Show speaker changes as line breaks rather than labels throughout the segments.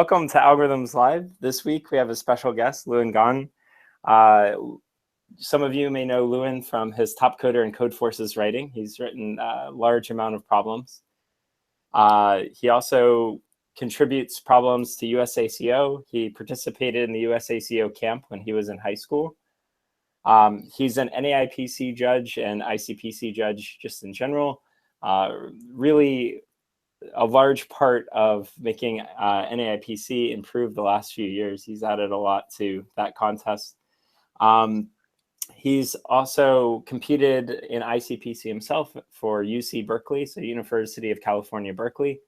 Welcome to Algorithms Live. This week we have a special guest, Lewin Gan. Some of you may know Lewin from his Top Coder and Code Forces writing. He's written a large amount of problems. He also contributes problems to USACO. He participated in the USACO camp when he was in high school. He's an NAIPC judge and ICPC judge just in general. Really a large part of making NAIPC improve the last few years. He's added a lot to that contest. He's also competed in ICPC himself for UC Berkeley, so University of California, Berkeley.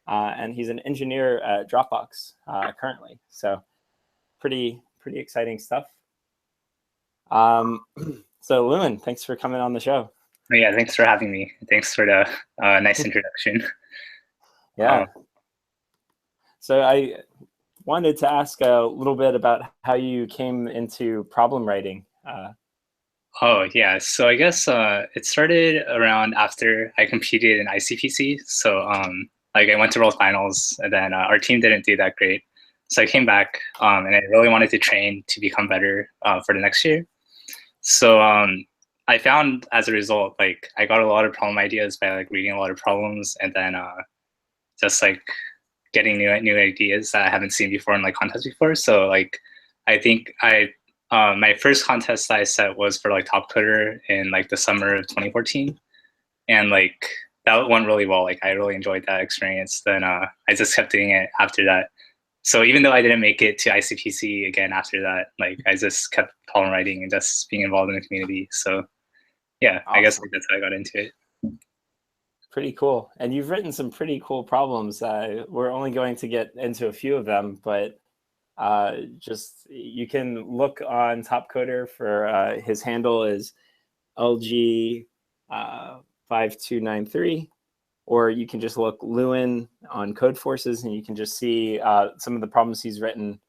And he's an engineer at Dropbox currently. So pretty exciting stuff. So Lewin, thanks for coming on the show.
Yeah, thanks for having me. Thanks for the nice introduction.
Yeah. So I wanted to ask a little bit about how you came into problem writing.
Oh, yeah. So I guess it started around after I competed in ICPC. So like I went to World Finals, and then our team didn't do that great. So I came back and I really wanted to train to become better for the next year. So I found as a result, like I got a lot of problem ideas by like reading a lot of problems, and then just like getting new ideas that I haven't seen before in like contests before. So like I think my first contest that I set was for like Top Coder in like the summer of 2014, and like that went really well. Like I really enjoyed that experience. Then I just kept doing it after that. So even though I didn't make it to ICPC again after that, like I just kept problem writing and just being involved in the community. So yeah, awesome. I guess like, that's how I got into it.
Pretty cool. And you've written some pretty cool problems. We're only going to get into a few of them, but just you can look on Top Coder for his handle is LG5293, or you can just look Lewin on Code Forces and you can just see some of the problems he's written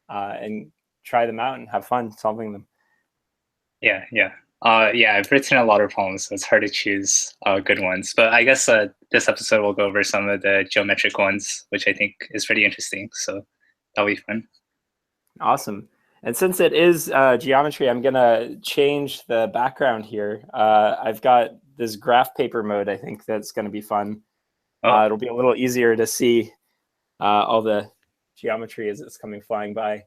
and try them out and have fun solving them.
Yeah. I've written a lot of problems, so it's hard to choose good ones. But I guess this episode will go over some of the geometric ones, which I think is pretty interesting. So that'll be fun.
Awesome. And since it is geometry, I'm going to change the background here. I've got this graph paper mode, I think that's going to be fun. It'll be a little easier to see all the geometry as it's coming flying by.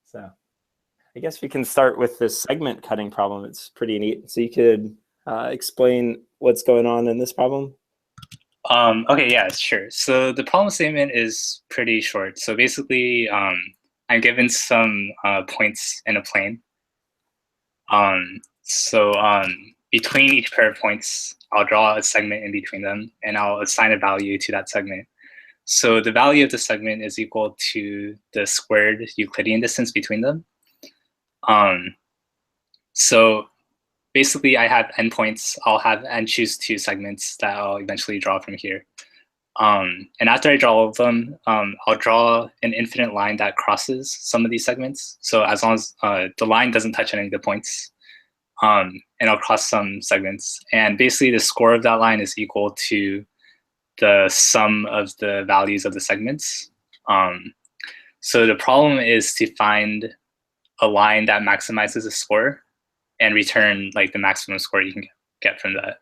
So I guess we can start with this segment cutting problem. It's pretty neat. So you could explain what's going on in this problem?
Okay, yeah, sure. So the problem statement is pretty short. So basically, I'm given some points in a plane. Between each pair of points, I'll draw a segment in between them, and I'll assign a value to that segment. So the value of the segment is equal to the squared Euclidean distance between them. So basically, I have endpoints. I'll have and choose two segments that I'll eventually draw from here. And after I draw all of them, I'll draw an infinite line that crosses some of these segments. So as long as the line doesn't touch any of the points, and I'll cross some segments. And basically, the score of that line is equal to the sum of the values of the segments. So the problem is to find a line that maximizes the score and return like the maximum score you can get from that.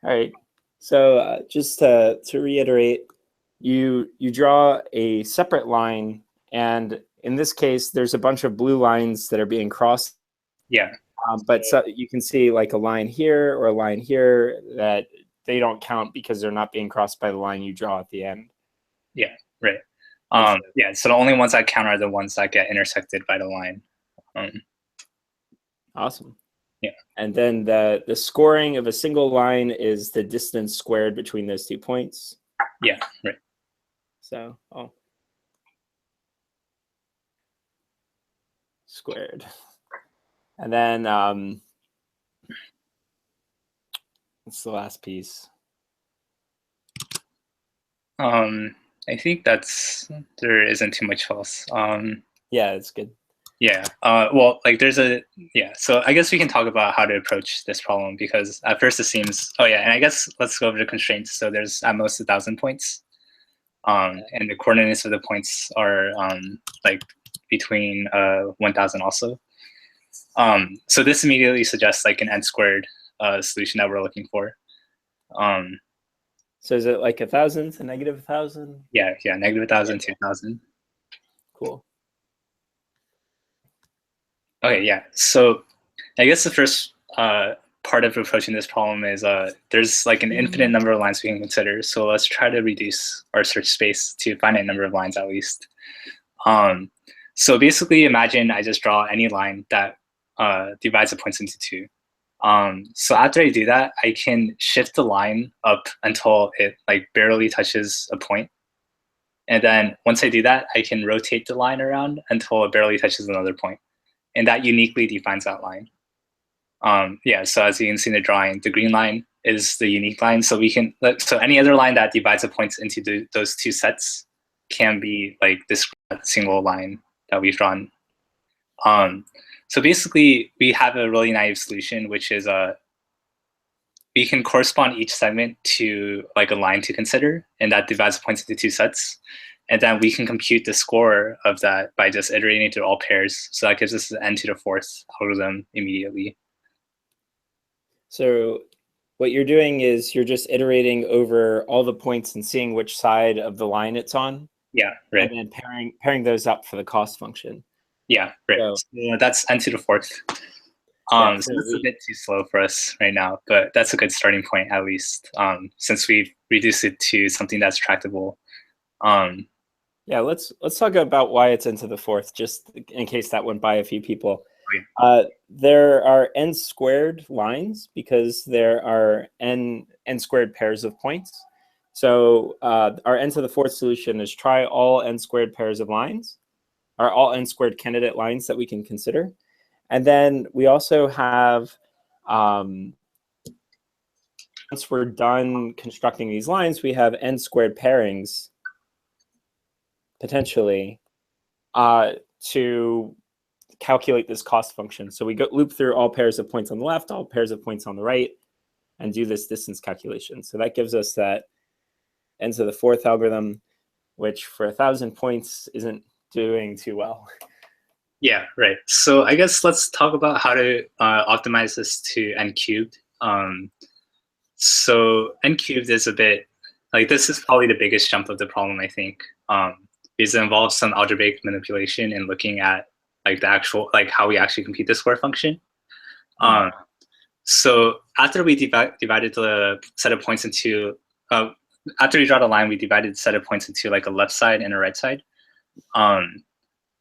All right. So just to reiterate, you draw a separate line, and in this case, there's a bunch of blue lines that are being crossed.
Yeah.
But so you can see like a line here or a line here that they don't count because they're not being crossed by the line you draw at the end.
Yeah, right. Yeah, so the only ones that count are the ones that get intersected by the line.
Awesome.
Yeah.
And then the scoring of a single line is the distance squared between those 2 points.
Yeah, right.
So, squared. And then what's the last piece?
I think there isn't too much else.
Yeah, it's good.
Yeah. Well, like so I guess we can talk about how to approach this problem, because at first it seems, and I guess let's go over the constraints. So there's at most 1,000 points. And the coordinates of the points are like between 1000 also. So this immediately suggests like an n squared solution that we're looking for.
So is it like 1,000 to negative 1,000?
Yeah, negative 1,000 to 1,000.
Cool.
Okay, yeah. So I guess the first part of approaching this problem is there's like an infinite number of lines we can consider. So let's try to reduce our search space to a finite number of lines at least. So basically, imagine I just draw any line that divides the points into two. So after I do that, I can shift the line up until it like barely touches a point. And then once I do that, I can rotate the line around until it barely touches another point. And that uniquely defines that line. Yeah, so as you can see in the drawing, the green line is the unique line. So we can, so any other line that divides the points into those two sets can be like this single line that we've drawn. So basically, we have a really naive solution, which is we can correspond each segment to like a line to consider, and that divides the points into two sets. And then we can compute the score of that by just iterating through all pairs. So that gives us the n to the fourth algorithm immediately.
So what you're doing is you're just iterating over all the points and seeing which side of the line it's on.
Yeah, right.
And then pairing those up for the cost function.
Yeah, right. So that's n to the fourth. So it's a bit too slow for us right now, but that's a good starting point at least, since we've reduced it to something that's tractable.
Yeah, let's talk about why it's n to the fourth, just in case that went by a few people. There are n squared lines because there are n squared pairs of points. So our n to the fourth solution is try all n squared pairs of lines, or all n squared candidate lines that we can consider. And then we also have, once we're done constructing these lines, we have n squared pairings, potentially, to calculate this cost function. So we loop through all pairs of points on the left, all pairs of points on the right, and do this distance calculation. So that gives us that n to the fourth algorithm, which for 1,000 points isn't doing too well.
Yeah, right. So I guess let's talk about how to optimize this to n cubed. So n cubed is a bit, like this is probably the biggest jump of the problem, I think, because it involves some algebraic manipulation and looking at like the actual, like how we actually compute the square function. So after we divided the set of points into, after we draw the line, we divided the set of points into like a left side and a right side.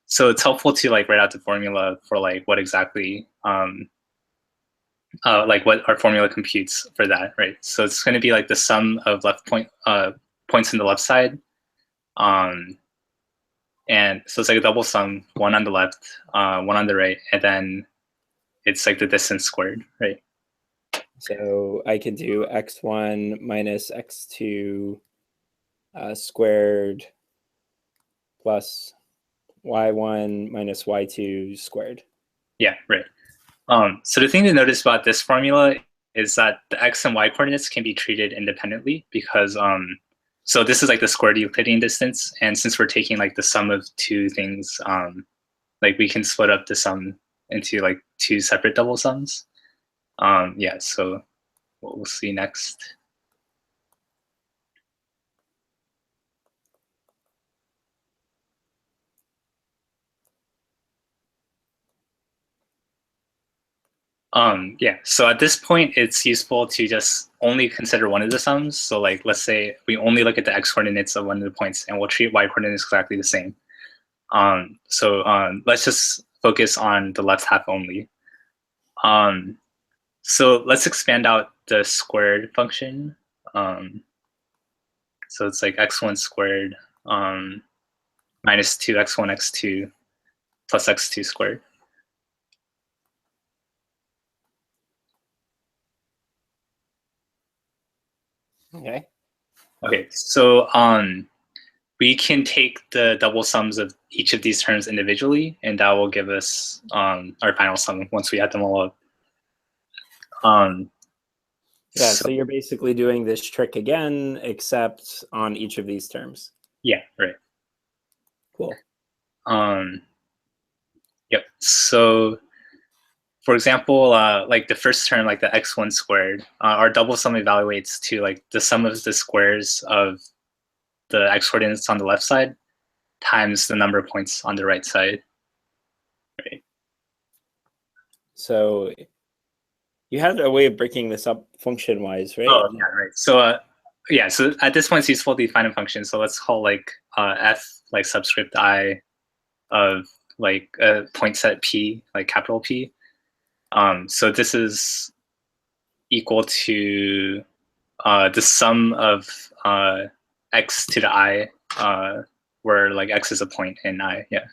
So it's helpful to like write out the formula for like what exactly, like what our formula computes for that, right? So it's going to be like the sum of points in the left side. And so it's like a double sum, one on the left, one on the right, and then it's like the distance squared, right?
So I can do x1 minus x2 squared plus y1 minus y2 squared.
Yeah, right. So the thing to notice about this formula is that the x and y coordinates can be treated independently because so this is like the squared Euclidean distance, and since we're taking like the sum of two things, like we can split up the sum into like two separate double sums. Yeah, so what we'll see next. Yeah, so at this point, it's useful to just only consider one of the sums. So like, let's say we only look at the x coordinates of one of the points and we'll treat y coordinates exactly the same. So let's just focus on the left half only. So let's expand out the squared function. So it's like x1 squared minus 2x1 x2 plus x2 squared. Okay, so we can take the double sums of each of these terms individually, and that will give us our final sum once we add them all up.
Yeah, so you're basically doing this trick again, except on each of these terms.
Yeah, right.
Cool.
Yep. So, for example, like the first term, like the x1 squared, our double sum evaluates to like the sum of the squares of the x coordinates on the left side times the number of points on the right side. Right.
So you had a way of breaking this up function-wise, right?
Oh, yeah, right. So, yeah, so at this point, it's useful to define a function. So let's call like f like subscript I of like a point set p, like capital P. So this is equal to the sum of x to the I, where like x is a point in I, yeah,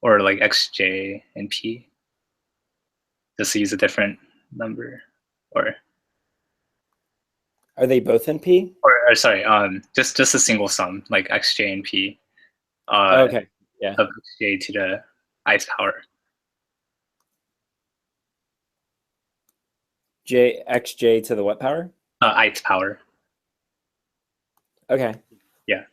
or like xj in p, just to use a different number, or
Are they both in P?
or sorry, just a single sum, like xj and p,
Okay. Yeah.
of xj to the i's power.
Xj to the what power?
I's power.
Okay.
Yeah.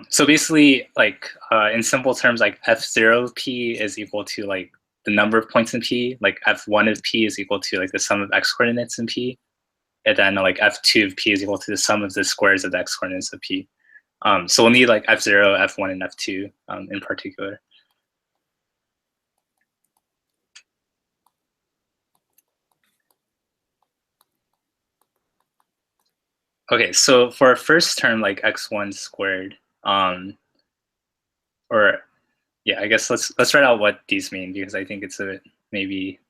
So basically, like in simple terms, like f0 of p is equal to like the number of points in p. Like f1 of p is equal to like the sum of x coordinates in p, and then like f2 of p is equal to the sum of the squares of the x coordinates of p. So we'll need like f0, f1, and f2 in particular. Okay, so for our first term, like x1 squared, or yeah, I guess let's write out what these mean, because I think it's a maybe.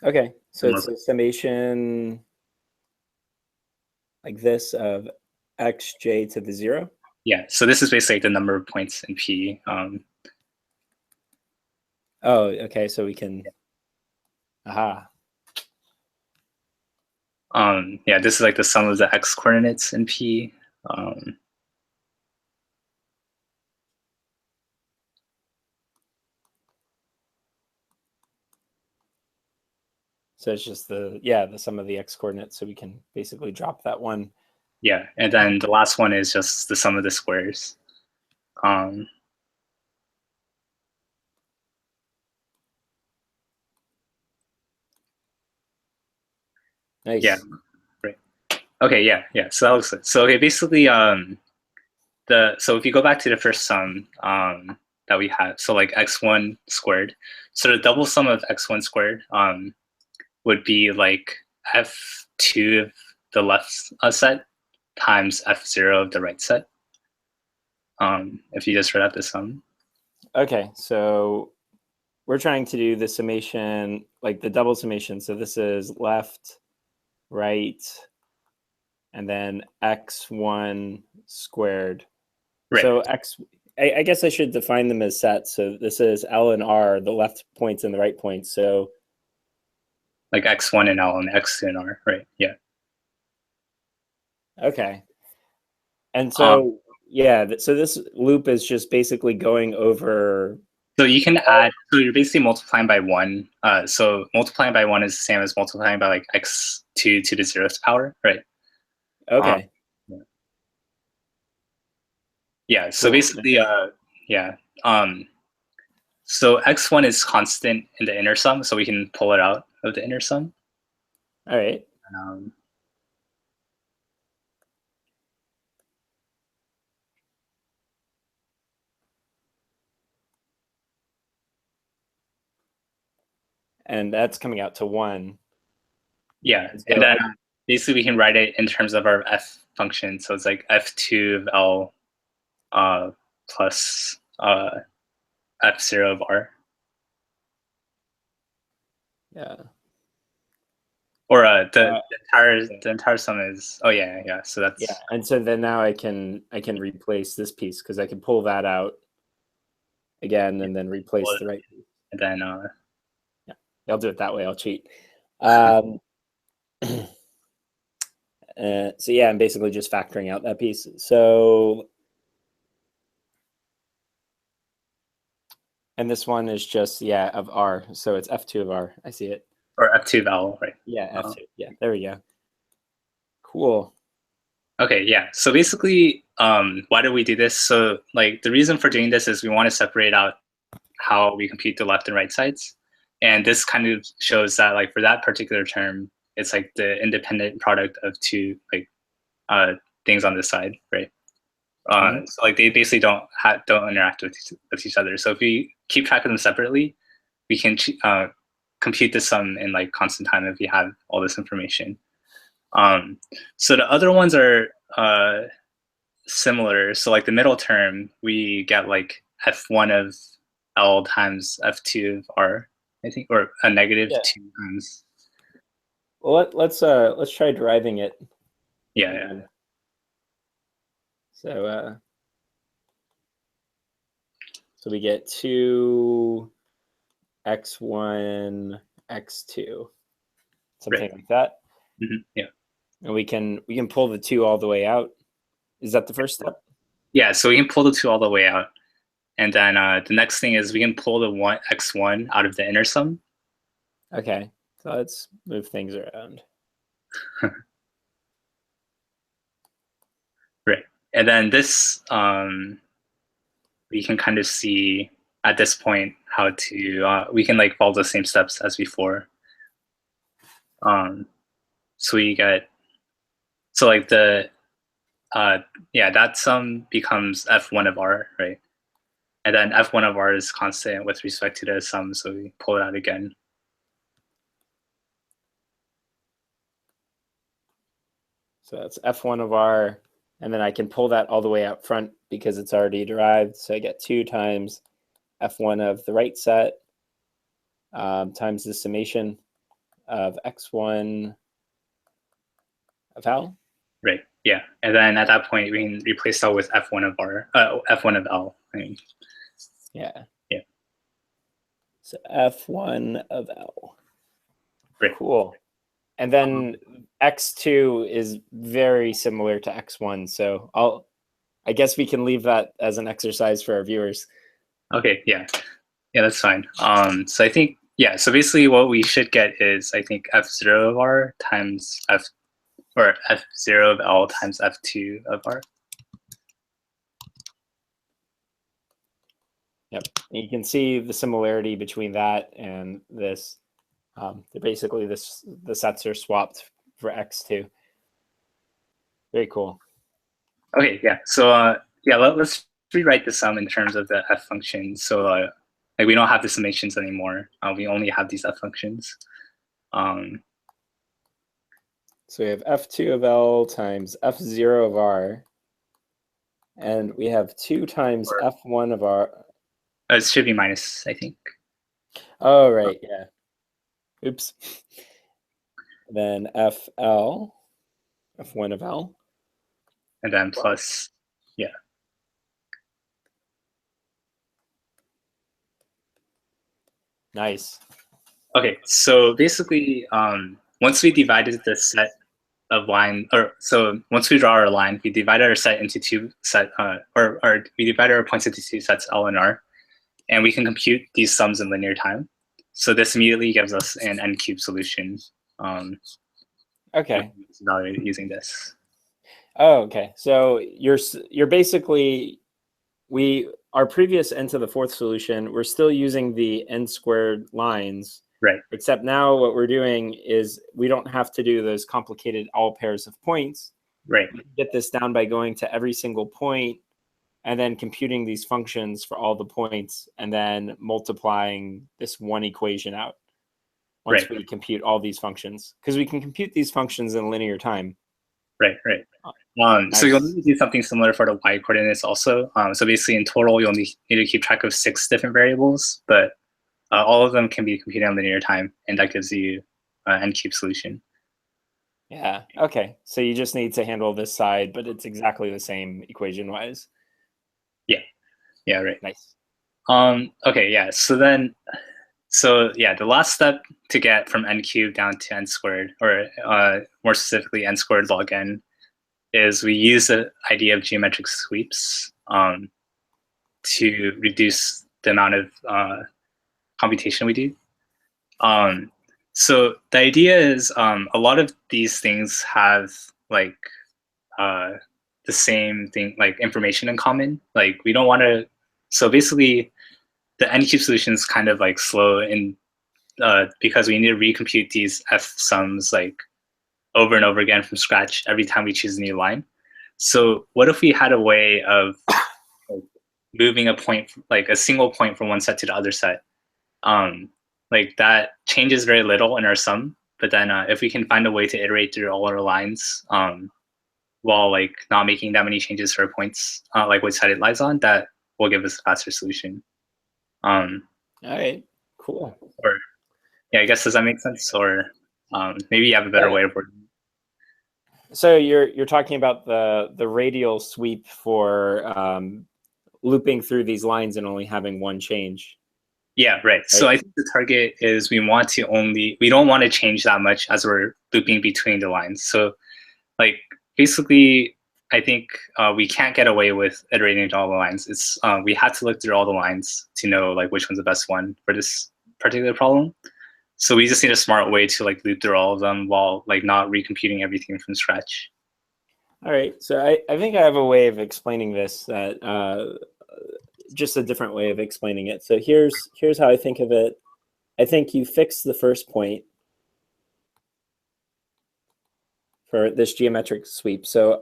Okay. So it's a summation like this of xj to the 0.
Yeah, so this is basically the number of points in P.
Oh, okay. So we can. Aha.
Yeah, this is like the sum of the x coordinates in P.
So it's just the sum of the x coordinates. So we can basically drop that one.
Yeah, and then the last one is just the sum of the squares.
Nice.
Yeah, right. Okay, yeah. So that looks good. So okay, basically, so if you go back to the first sum that we had, so like x1 squared. So the double sum of x1 squared would be like f2 of the left set times f0 of the right set. If you just write out the sum.
Okay. So we're trying to do the summation, like the double summation. So this is left, right, and then x1 squared.
Right.
So I guess I should define them as sets. So this is L and R, the left points and the right points. So
like x1 and L and x2 and R, right? Yeah.
okay. And so so this loop is just basically going over.
So you can add. So you're basically multiplying by 1. So multiplying by 1 is the same as multiplying by like x2 to the 0th power, right?
Okay.
Yeah. So basically, yeah. So x1 is constant in the inner sum, so we can pull it out of the inner sum.
All right. And that's coming out to 1.
Yeah,
So
and then basically we can write it in terms of our f function. So it's like f2 of L plus f0 of R.
Yeah.
Or the entire sum is so that's
and so then now I can replace this piece because I can pull that out again and then replace the right piece.
And then
yeah, I'll do it that way. I'll cheat. So yeah, I'm basically just factoring out that piece. So and this one is just of R, so it's f2 of R. I see it.
Or f2 of L, right?
Yeah, f2. Yeah, there we go. Cool.
Okay, yeah. So basically, why do we do this? So like the reason for doing this is we want to separate out how we compute the left and right sides. And this kind of shows that like for that particular term, it's like the independent product of two like things on this side, right? So like they basically don't interact with each other. So if we keep track of them separately, we can compute the sum in like constant time if we have all this information. So the other ones are similar. So like the middle term, we get like f1 of L times f2 of R, I think, or a negative 2 times.
Well, let's try deriving it.
Yeah.
So so we get 2 x1 x2, something like that.
Yeah.
And we can pull the 2 all the way out. Is that the first step?
Yeah, so we can pull the 2 all the way out. And then the next thing is we can pull the x1 out of the inner sum.
Okay, so let's move things around.
Right. And then this, we can kind of see at this point how to, we can like follow the same steps as before. So we get, so like the, that sum becomes f1 of R, right? And then f1 of R is constant with respect to the sum, so we pull it out again.
So that's f1 of R, and then I can pull that all the way out front because it's already derived. So I get 2 times f1 of the right set times the summation of x1 of L.
Right. Yeah. And then at that point, we can replace L with f1 of R, f1 of L. I mean.
Yeah.
Yeah.
So f1 of L.
Right.
Cool. And then x2 is very similar to x1. So I guess we can leave that as an exercise for our viewers.
Okay. Yeah. Yeah, that's fine. So I think, yeah, so basically what we should get is, I think, f0 of R times or f0 of L times f2 of R.
Yep. And you can see the similarity between that and this. Basically, the sets are swapped for x2. Very cool.
Okay, yeah. So yeah, let's rewrite the sum in terms of the f functions. So like we don't have the summations anymore. We only have these f functions.
So we have f2 of L times f0 of R, and we have 2 times f1 of R.
It should be minus, I think.
Oh, right, yeah. Oops. Then f1 of L.
And then plus, yeah.
Nice.
Okay, so basically, once we divided the set of line, or so once we draw our line, we divided our set into two or we divided our points into two sets, L and R, and we can compute these sums in linear time. So this immediately gives us an n-cube solution.
Okay.
Evaluate using this.
Oh, okay. So you're basically our previous n to the fourth solution, we're still using the n squared lines.
Right.
Except now what we're doing is we don't have to do those complicated all pairs of points.
Right.
We can get this down by going to every single point and then computing these functions for all the points and then multiplying this one equation out once we compute all these functions. Because we can compute these functions in linear time.
Right. Nice. So you'll need to do something similar for the y coordinates also. So basically in total, you'll need to keep track of 6 different variables, but all of them can be computed in linear time, and that gives you an n-cube solution.
Yeah, okay. So you just need to handle this side, but it's exactly the same equation-wise.
Yeah, right.
Nice.
Okay, yeah, the last step to get from n cubed down to n squared, or more specifically n squared log n, is we use the idea of geometric sweeps to reduce the amount of computation we do. So the idea is a lot of these things have like the same thing, like information in common. Like we don't want to. So basically, the Anycube solution is kind of like slow in because we need to recompute these f sums like over and over again from scratch every time we choose a new line. So what if we had a way of like, moving a point, like a single point from one set to the other set? Like that changes very little in our sum, but then if we can find a way to iterate through all our lines while like not making that many changes for points, like which side it lies on, that will give us a faster solution.
All right, cool.
Or yeah, I guess, does that make sense? Or maybe you have a better way of wording.
So you're talking about the radial sweep for looping through these lines and only having one change.
Yeah, right. So I think the target is we don't want to change that much as we're looping between the lines. So like basically, I think we can't get away with iterating to all the lines. It's we had to look through all the lines to know like which one's the best one for this particular problem. So we just need a smart way to like loop through all of them while like not recomputing everything from scratch.
All right. So I think I have a way of explaining this that just a different way of explaining it. So here's how I think of it. I think you fix the first point for this geometric sweep. So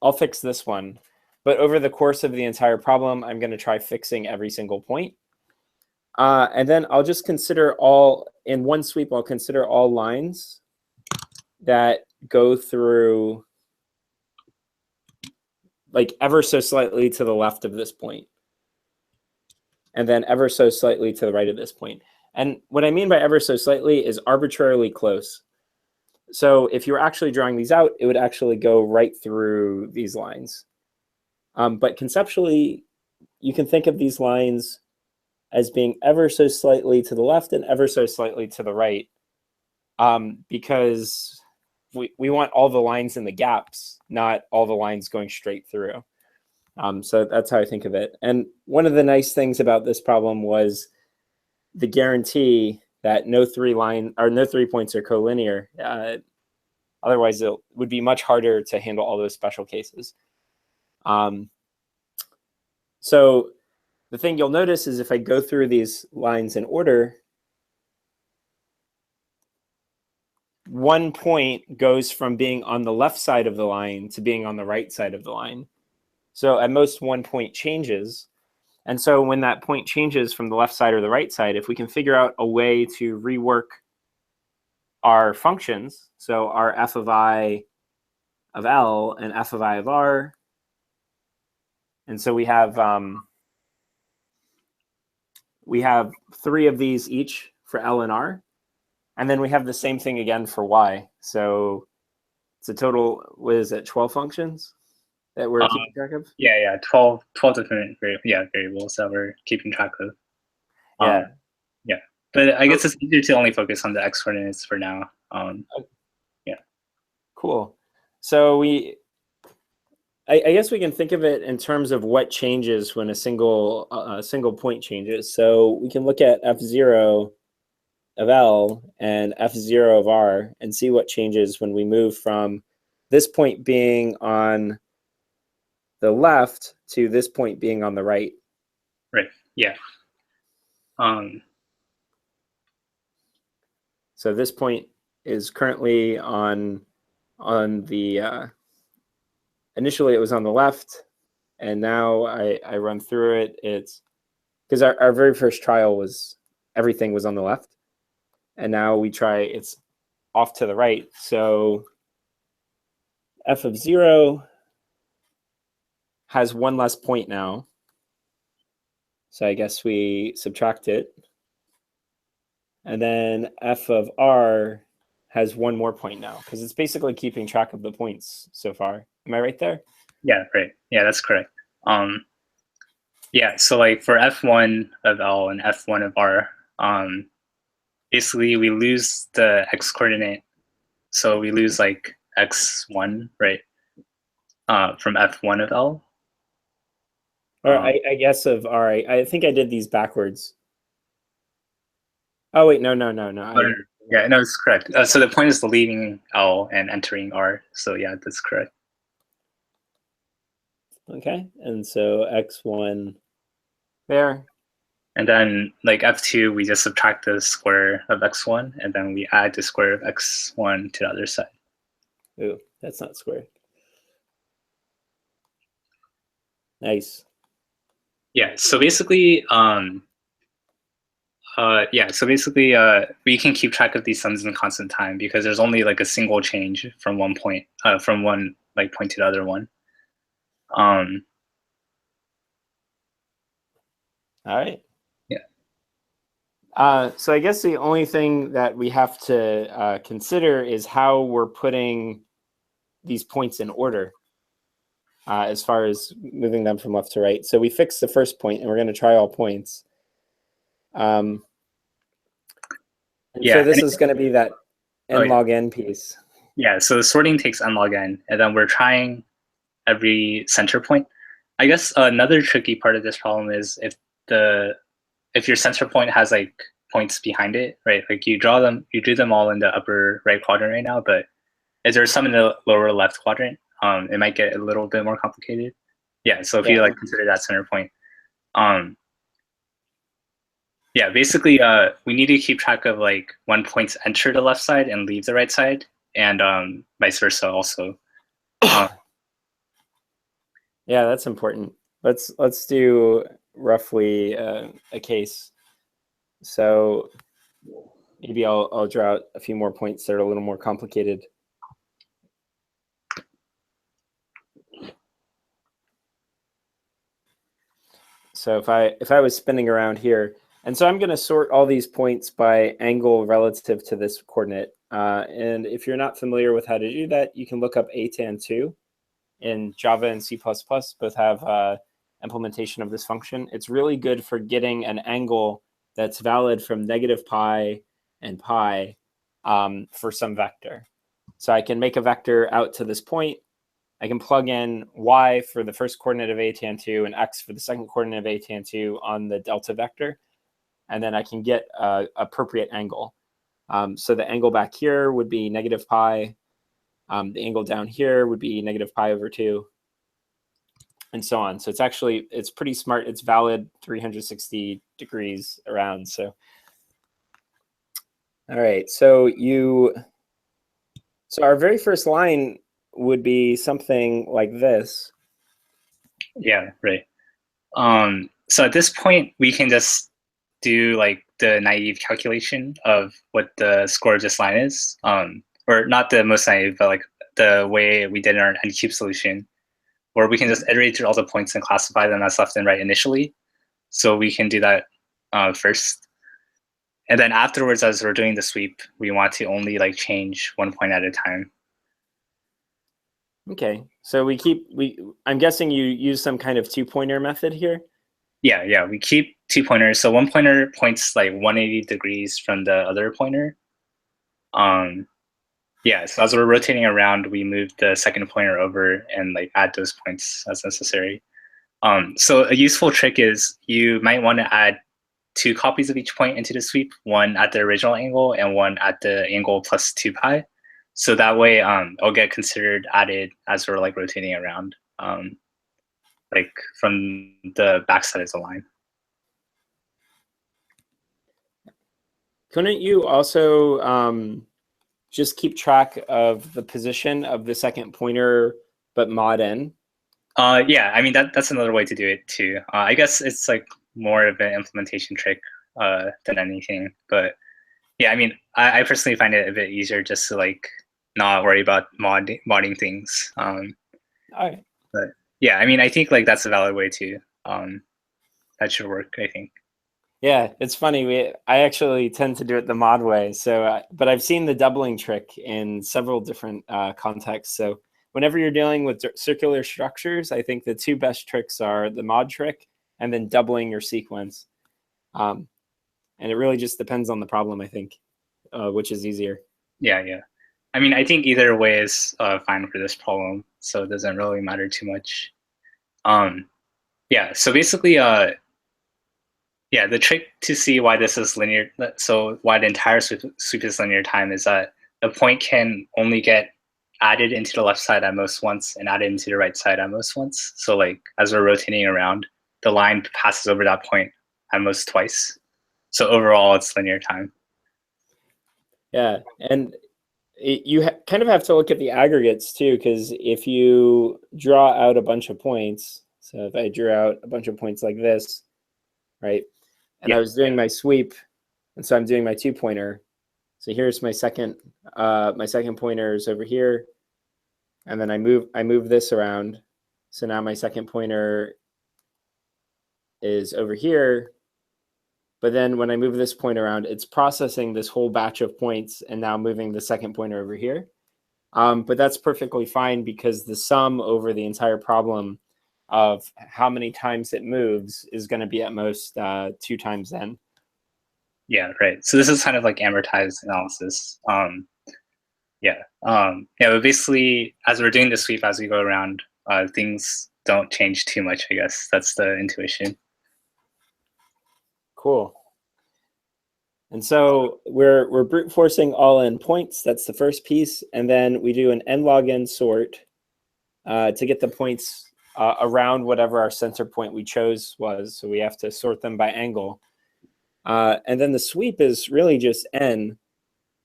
I'll fix this one. But over the course of the entire problem, I'm going to try fixing every single point. And then I'll just consider in one sweep, I'll consider all lines that go through like ever so slightly to the left of this point. And then ever so slightly to the right of this point. And what I mean by ever so slightly is arbitrarily close. So if you were actually drawing these out, it would actually go right through these lines. But conceptually, you can think of these lines as being ever so slightly to the left and ever so slightly to the right, because we want all the lines in the gaps, not all the lines going straight through. So that's how I think of it. And one of the nice things about this problem was the guarantee that no three points are collinear. Otherwise, it would be much harder to handle all those special cases. So the thing you'll notice is if I go through these lines in order, one point goes from being on the left side of the line to being on the right side of the line. So at most, one point changes. And so when that point changes from the left side or the right side, if we can figure out a way to rework our functions, so our f of I of L and f of I of R, and so we have three of these each for L and R, and then we have the same thing again for Y. So it's a total, what is it, 12 functions that we're keeping track of?
Yeah, 12 different variables that we're keeping track of. Yeah, but I guess it's easier to only focus on the x coordinates for now. Yeah.
Cool. So I guess we can think of it in terms of what changes when a single point changes. So we can look at f0 of L and f0 of R and see what changes when we move from this point being on the left to this point being on the right.
Right. Yeah.
So this point is currently on the initially it was on the left, and now I run through it. It's because our very first trial was everything was on the left, and now we try it's off to the right. So f of 0 has one less point now. So I guess we subtract it. And then f of R has one more point now, because it's basically keeping track of the points so far. Am I right there?
Yeah, right. Yeah, that's correct. Yeah, so like for f1 of L and f1 of R, basically we lose the x coordinate. So we lose like x1, right, from f1 of L.
Or I guess of R. I think I did these backwards. Oh, wait, no.
Yeah, no, it's correct. So the point is leaving L and entering R. So yeah, that's correct.
Okay, and so x1 there.
And then like f2, we just subtract the square of x1, and then we add the square of x1 to the other side.
Ooh, that's not squared. Nice.
Yeah, so basically, we can keep track of these sums in constant time because there's only like a single change from one point, from one like point to the other one.
All right.
Yeah.
So I guess the only thing that we have to consider is how we're putting these points in order as far as moving them from left to right. So we fixed the first point, and we're going to try all points. And
Yeah,
so this is going to be that n log n piece.
Yeah, so the sorting takes n log n, and then we're trying every center point. I guess another tricky part of this problem is if your center point has like points behind it, right? Like you drew them all in the upper right quadrant right now, but is there some in the lower left quadrant? It might get a little bit more complicated. Yeah, so if you like consider that center point, yeah, basically, we need to keep track of like when points enter the left side and leave the right side, and vice versa also.
Yeah, that's important. Let's do roughly a case. So maybe I'll draw out a few more points that are a little more complicated. So if I was spinning around here, and so I'm going to sort all these points by angle relative to this coordinate. And if you're not familiar with how to do that, you can look up atan2 in Java and C++. Both have implementation of this function. It's really good for getting an angle that's valid from negative pi and pi for some vector. So I can make a vector out to this point. I can plug in y for the first coordinate of atan2 and x for the second coordinate of atan2 on the delta vector. And then I can get an appropriate angle. So the angle back here would be negative pi. The angle down here would be negative pi over 2, and so on. So it's pretty smart. It's valid 360 degrees around. So, all right. So our very first line would be something like this.
Yeah, right. So at this point, we can just do like the naive calculation of what the score of this line is, or not the most naive, but like the way we did in our n-cube solution, where we can just iterate through all the points and classify them as left and right initially. So we can do that first. And then afterwards, as we're doing the sweep, we want to only like change one point at a time.
Okay, so I'm guessing you use some kind of two-pointer method here?
Yeah, we keep 2 pointers. So one pointer points like 180 degrees from the other pointer. Yeah, so as we're rotating around, we move the second pointer over and like add those points as necessary. So a useful trick is you might want to add 2 copies of each point into the sweep, one at the original angle and one at the angle plus 2 pi. So that way it'll get considered added as we're like rotating around, like from the backside of the line.
Couldn't you also just keep track of the position of the second pointer, but mod n?
Yeah, I mean that's another way to do it too. I guess it's like more of an implementation trick than anything. But yeah, I mean, I personally find it a bit easier just to like not worry about modding things.
All right.
But yeah, I mean, I think like that's a valid way too. That should work, I think.
Yeah, it's funny. I actually tend to do it the mod way. So, but I've seen the doubling trick in several different contexts. So whenever you're dealing with circular structures, I think the 2 best tricks are the mod trick and then doubling your sequence. And it really just depends on the problem, I think, which is easier.
Yeah. I mean, I think either way is fine for this problem, so it doesn't really matter too much. Yeah, so basically, yeah, the trick to see why this is linear, so why the entire sweep is linear time, is that the point can only get added into the left side at most once and added into the right side at most once. So like as we're rotating around, the line passes over that point at most twice. So overall, it's linear time.
Yeah, and you kind of have to look at the aggregates too, because if you draw out a bunch of points, so if I drew out a bunch of points like this, right, and I was doing my sweep, and so I'm doing my 2-pointer. So here's my second pointer is over here, and then I move this around. So now my second pointer is over here. But then when I move this point around, it's processing this whole batch of points and now moving the second pointer over here. But that's perfectly fine because the sum over the entire problem of how many times it moves is going to be at most 2 times n.
Yeah, right. So this is kind of like amortized analysis. But basically, as we're doing the sweep as we go around, things don't change too much, I guess. That's the intuition.
Cool. And so we're brute forcing all n points. That's the first piece. And then we do an n log n sort to get the points around whatever our center point we chose was. So we have to sort them by angle. And then the sweep is really just n.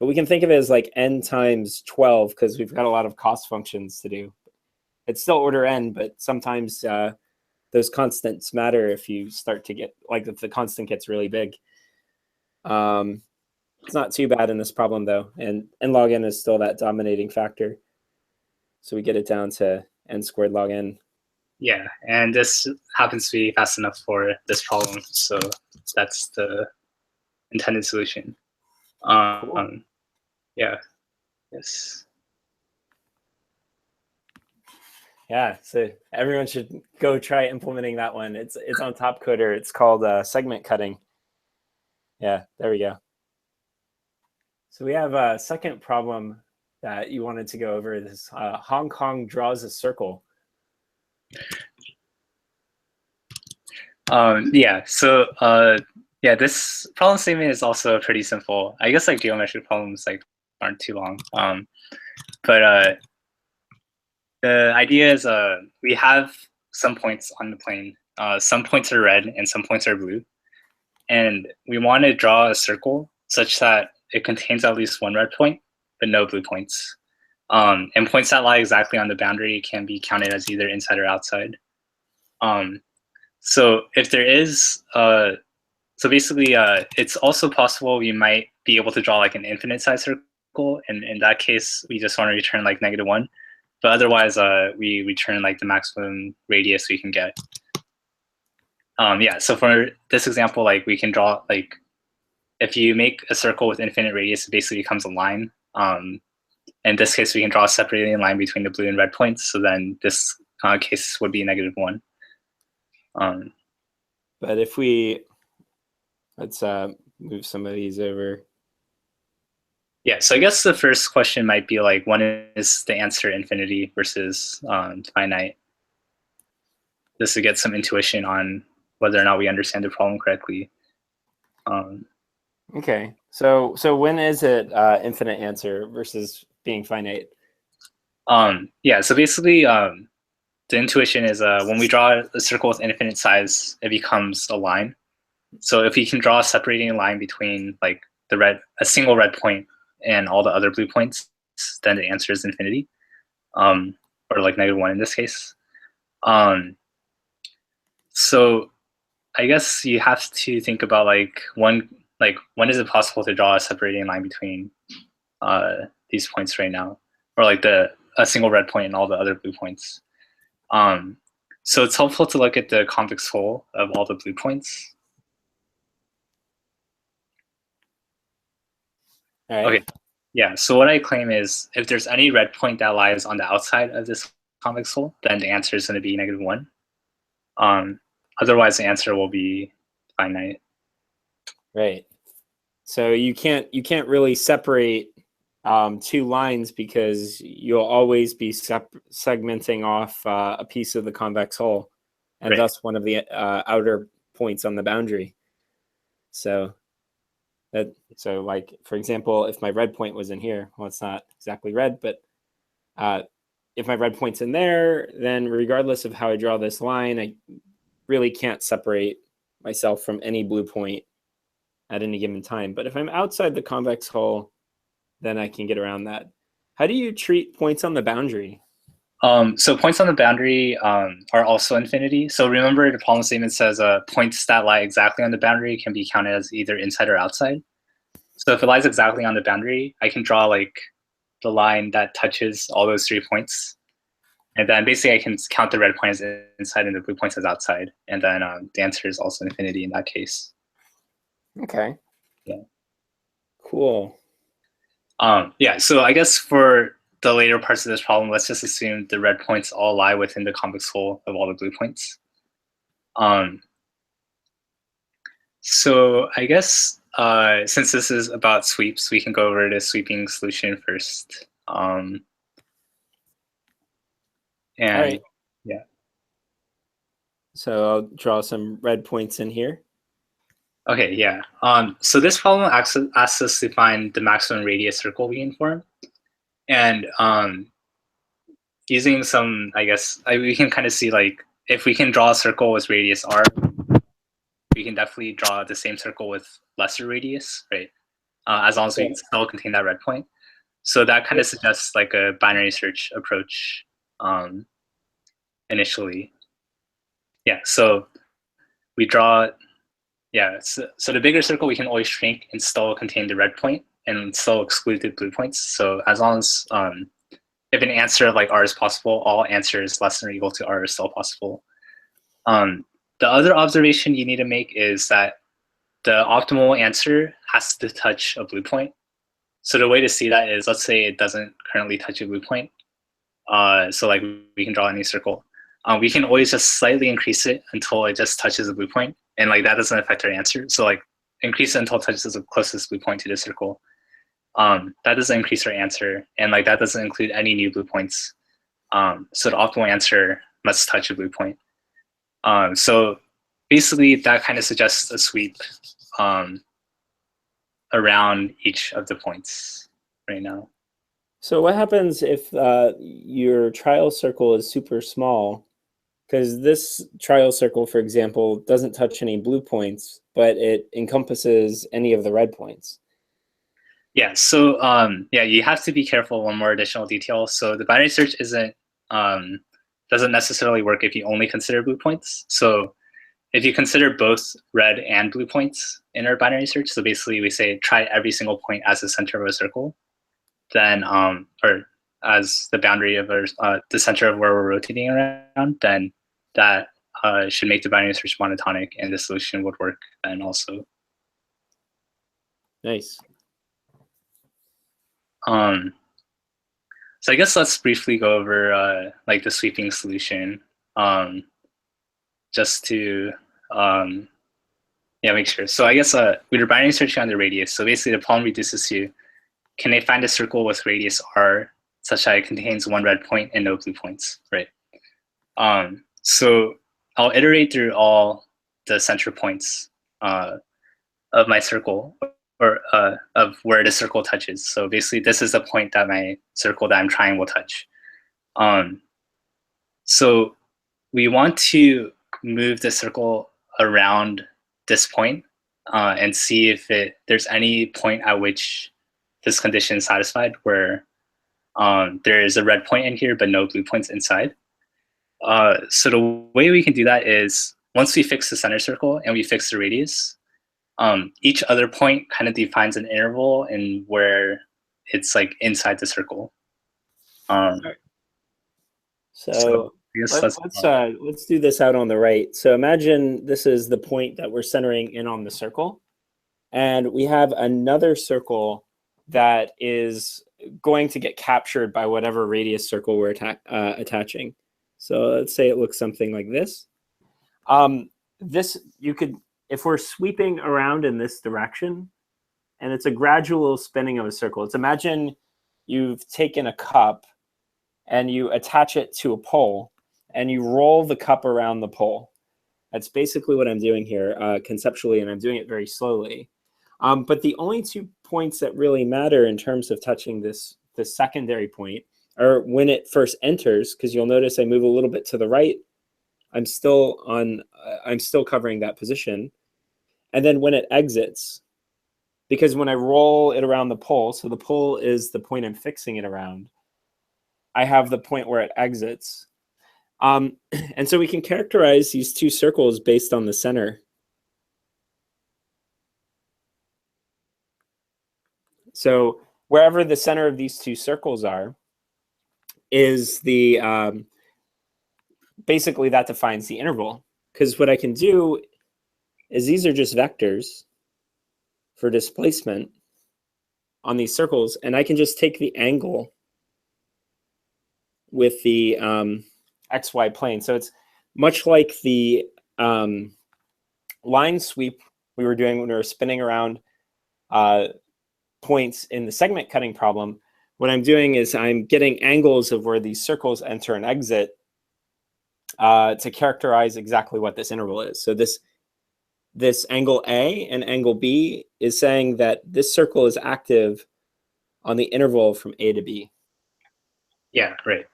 But we can think of it as like n times 12 because we've got a lot of cost functions to do. It's still order n, but sometimes those constants matter if you start to get, like if the constant gets really big. It's not too bad in this problem though, and n log n is still that dominating factor. So we get it down to n squared log n.
Yeah, and this happens to be fast enough for this problem, so that's the intended solution.
Cool.
Yeah, yes.
Yeah, so everyone should go try implementing that one. It's on Topcoder. It's called segment cutting. Yeah, there we go. So we have a second problem that you wanted to go over. This Hong Kong draws a circle.
This problem statement is also pretty simple. I guess like geometric problems like aren't too long. But the idea is we have some points on the plane. Some points are red and some points are blue. And we want to draw a circle such that it contains at least one red point, but no blue points. And points that lie exactly on the boundary can be counted as either inside or outside. So if there is, so basically, it's also possible we might be able to draw like an infinite size circle. And in that case, we just want to return like -1. But otherwise, we return like the maximum radius we can get. So for this example, like we can draw like, if you make a circle with infinite radius, it basically becomes a line. In this case, we can draw a separating line between the blue and red points. So then this case would be -1.
But if let's move some of these over.
Yeah, so I guess the first question might be like, when is the answer infinity versus finite? Just to get some intuition on whether or not we understand the problem correctly.
Okay, so when is it infinite answer versus being finite?
So basically, the intuition is when we draw a circle with infinite size, it becomes a line. So if we can draw a separating line between like a single red point and all the other blue points, then the answer is infinity, or like -1 in this case. So I guess you have to think about when is it possible to draw a separating line between these points right now, or like a single red point and all the other blue points. So it's helpful to look at the convex hull of all the blue points.
All right.
Okay. Yeah, so what I claim is if there's any red point that lies on the outside of this convex hull, then the answer is going to be -1. Otherwise, the answer will be finite.
Right. So you can't really separate two lines because you'll always be segmenting off a piece of the convex hull, and thus one of the outer points on the boundary. So like, for example, if my red point was in here, well, it's not exactly red, but If my red point's in there, then regardless of how I draw this line, I really can't separate myself from any blue point at any given time. But if I'm outside the convex hull, then I can get around that. How do you treat points on the boundary?
So points on the boundary are also infinity. So remember the problem statement says points that lie exactly on the boundary can be counted as either inside or outside. So if it lies exactly on the boundary, I can draw like the line that touches all those 3 points. And then basically I can count the red point as inside and the blue points as outside. And then the answer is also infinity in that case.
Okay.
Yeah.
Cool.
Yeah, so I guess for the later parts of this problem, let's just assume the red points all lie within the convex hull of all the blue points. So I guess since this is about sweeps, we can go over the sweeping solution first. And
all right.
Yeah.
So I'll draw some red points in here.
Okay, yeah. So this problem asks us to find the maximum radius circle we can form. And using some, I guess, we can kind of see like if we can draw a circle with radius r, we can definitely draw the same circle with lesser radius, right? As long as we still contain that red point. So that kind of suggests like a binary search approach initially. Yeah, so we draw, yeah, so the bigger circle we can always shrink and still contain the red point and still exclude the blue points. So as long as if an answer of like r is possible, all answers less than or equal to r is still possible. The other observation you need to make is that the optimal answer has to touch a blue point. So the way to see that is, let's say it doesn't currently touch a blue point. So like we can draw any circle. We can always just slightly increase it until it just touches a blue point, and like that doesn't affect our answer. So like increase it until it touches the closest blue point to the circle. That doesn't increase our answer, and like that doesn't include any new blue points. So the optimal answer must touch a blue point. So basically that kind of suggests a sweep around each of the points right now.
So what happens if your trial circle is super small? Because this trial circle, for example, doesn't touch any blue points, but it encompasses any of the red points.
Yeah, so yeah, you have to be careful. One more additional detail. So the binary search doesn't necessarily work if you only consider blue points. So if you consider both red and blue points in our binary search, so basically we say try every single point as the center of a circle, then or as the boundary of the center of where we're rotating around, then that should make the binary search monotonic, and the solution would work then also.
Nice.
So I guess let's briefly go over like the sweeping solution, just to yeah, make sure. So I guess we're binary searching on the radius. So basically the problem reduces to, can I find a circle with radius r such that it contains one red point and no blue points, right? So I'll iterate through all the center points of my circle, or of where the circle touches. So basically this is the point that my circle that I'm trying will touch. So we want to move the circle around this point and see if there's any point at which this condition is satisfied, where there is a red point in here but no blue points inside. So the way we can do that is, once we fix the center circle and we fix the radius, each other point kind of defines an interval in where it's like inside the circle.
So let's do this out on the right. So imagine this is the point that we're centering in on the circle, and we have another circle that is going to get captured by whatever radius circle we're attaching. So let's say it looks something like this. If we're sweeping around in this direction, and it's a gradual spinning of a circle. It's, imagine you've taken a cup and you attach it to a pole and you roll the cup around the pole. That's basically what I'm doing here conceptually, and I'm doing it very slowly. But the only 2 points that really matter in terms of touching this secondary point or when it first enters, because you'll notice I move a little bit to the right, I'm still covering that position. And then when it exits, because when I roll it around the pole, so the pole is the point I'm fixing it around, I have the point where it exits. And so we can characterize these two circles based on the center. So wherever the center of these two circles are is the, basically that defines the interval. Because what I can do is these are just vectors for displacement on these circles, and I can just take the angle with the XY plane. So it's much like the line sweep we were doing when we were spinning around points in the segment cutting problem. What I'm doing is I'm getting angles of where these circles enter and exit to characterize exactly what this interval is. So this angle A and angle B is saying that this circle is active on the interval from A to B.
Yeah, right.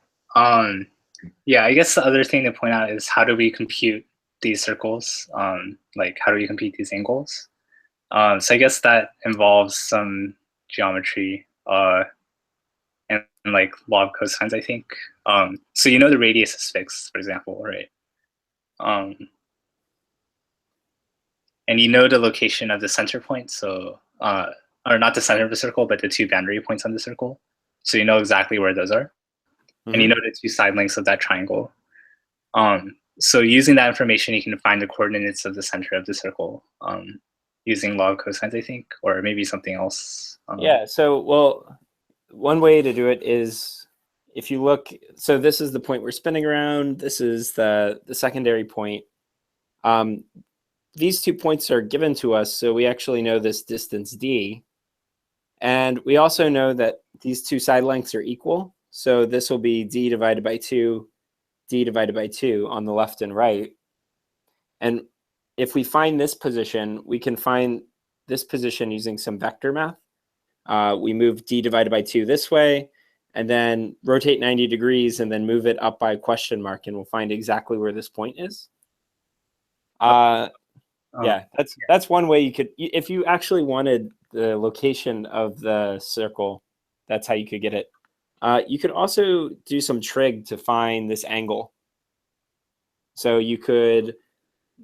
Yeah, I guess the other thing to point out is how do we compute these circles? Like how do we compute these angles? So I guess that involves some geometry and like law of cosines, I think. So you know the radius is fixed, for example, right? And you know the location of the center point, so or not the center of the circle, but the two boundary points on the circle. So you know exactly where those are. And you know the two side lengths of that triangle. So using that information, you can find the coordinates of the center of the circle using law of cosines, I think, or maybe something else.
Yeah, so, well, one way to do it is if you look, so this is the point we're spinning around, this is the secondary point. These 2 points are given to us, so we actually know this distance d. And we also know that these two side lengths are equal. So this will be d divided by 2, d divided by 2 on the left and right. And if we find this position, we can find this position using some vector math. We move d divided by 2 this way, and then rotate 90 degrees, and then move it up by a question mark, and we'll find exactly where this point is. Yeah, that's one way you could, if you actually wanted the location of the circle, that's how you could get it. You could also do some trig to find this angle. So you could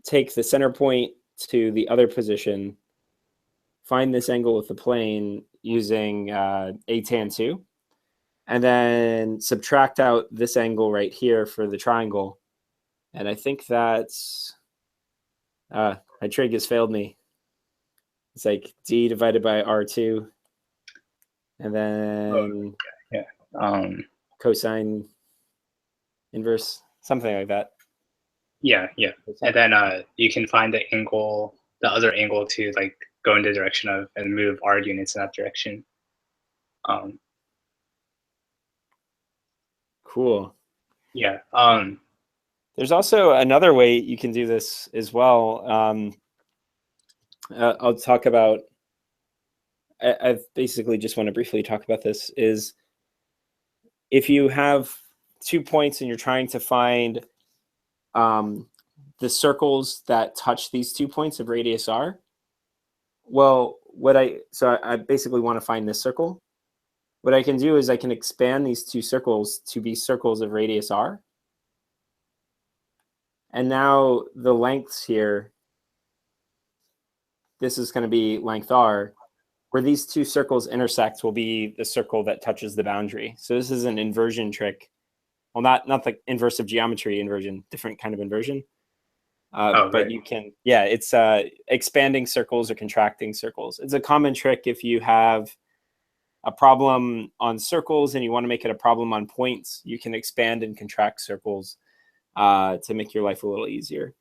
take the center point to the other position, find this angle with the plane using a tan 2, and then subtract out this angle right here for the triangle. And I think that's, my trig has failed me. It's like d divided by r2, and then cosine inverse, something like that.
Yeah. And then you can find the angle, the other angle to like go in the direction of and move r units in that direction.
Cool.
Yeah.
There's also another way you can do this as well. I'll talk about, I basically just want to briefly talk about this, is if you have 2 points and you're trying to find the circles that touch these 2 points of radius r, well, so I basically want to find this circle. What I can do is I can expand these 2 circles to be circles of radius r. And now the lengths here, this is going to be length r. Where these 2 circles intersect will be the circle that touches the boundary. So this is an inversion trick. Well, not the inverse of geometry inversion, different kind of inversion. But right. You can, yeah, it's expanding circles or contracting circles. It's a common trick if you have a problem on circles and you want to make it a problem on points. You can expand and contract circles to make your life a little easier.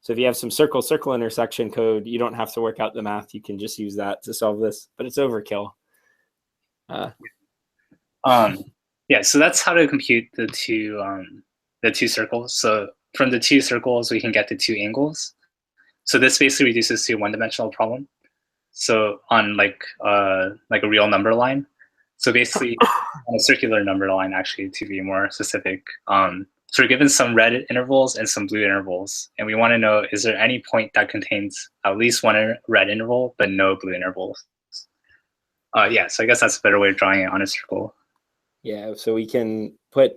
So if you have some circle intersection code, you don't have to work out the math. You can just use that to solve this, but it's overkill.
Yeah, so that's how to compute the two circles. So from the 2 circles, we can get the 2 angles. So this basically reduces to a one-dimensional problem. So on like a real number line. So basically, on a circular number line, actually, to be more specific, so we're given some red intervals and some blue intervals, and we want to know, is there any point that contains at least one red interval but no blue intervals? Yeah, so I guess that's a better way of drawing it on a circle.
Yeah, so we can put,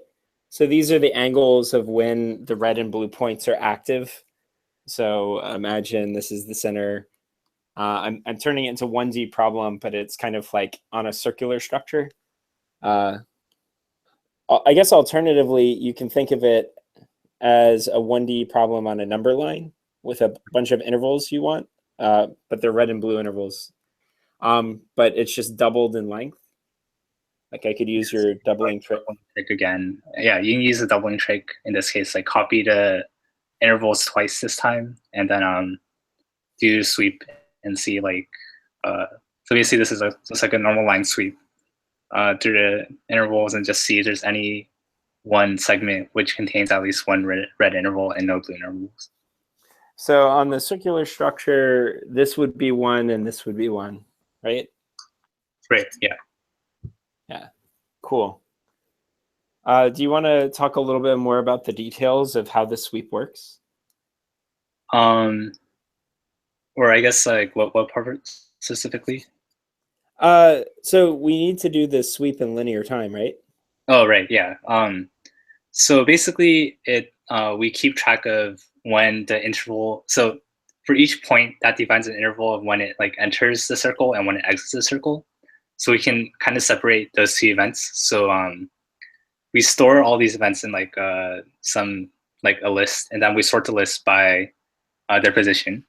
so these are the angles of when the red and blue points are active. So imagine this is the center. I'm turning it into 1D problem, but it's kind of like on a circular structure. I guess alternatively, you can think of it as a 1D problem on a number line with a bunch of intervals you want, but they're red and blue intervals. But it's just doubled in length. Like I could use your doubling trick
again. Yeah, you can use the doubling trick in this case, like copy the intervals twice this time, and then do sweep and see like so basically this is just like a normal line sweep through the intervals and just see if there's any one segment which contains at least one red interval and no blue intervals.
So on the circular structure, this would be one and this would be one, right?
Right, yeah.
Yeah, cool. Do you want to talk a little bit more about the details of how the sweep works?
Or I guess like what part specifically?
So we need to do the sweep in linear time, right?
Oh, right, yeah. So basically we keep track of when the interval, so for each point that defines an interval of when it like enters the circle and when it exits the circle. So we can kind of separate those two events. So we store all these events in like some like a list, and then we sort the list by their position.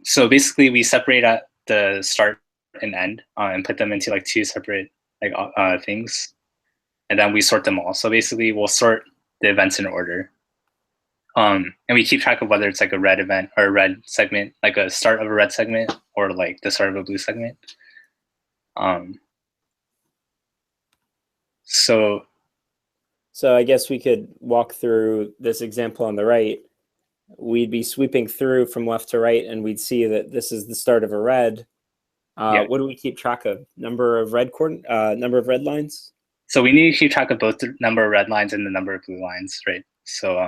So basically we separate at the start and end and put them into like two separate like things, and then we sort them all. So basically we'll sort the events in order. And we keep track of whether it's like a red event or a red segment, like a start of a red segment or like the start of a blue segment. So
I guess we could walk through this example on the right. We'd be sweeping through from left to right, and we'd see that this is the start of a red.
yeah.
What do we keep track of? Number of red lines?
So we need to keep track of both the number of red lines and the number of blue lines, right? So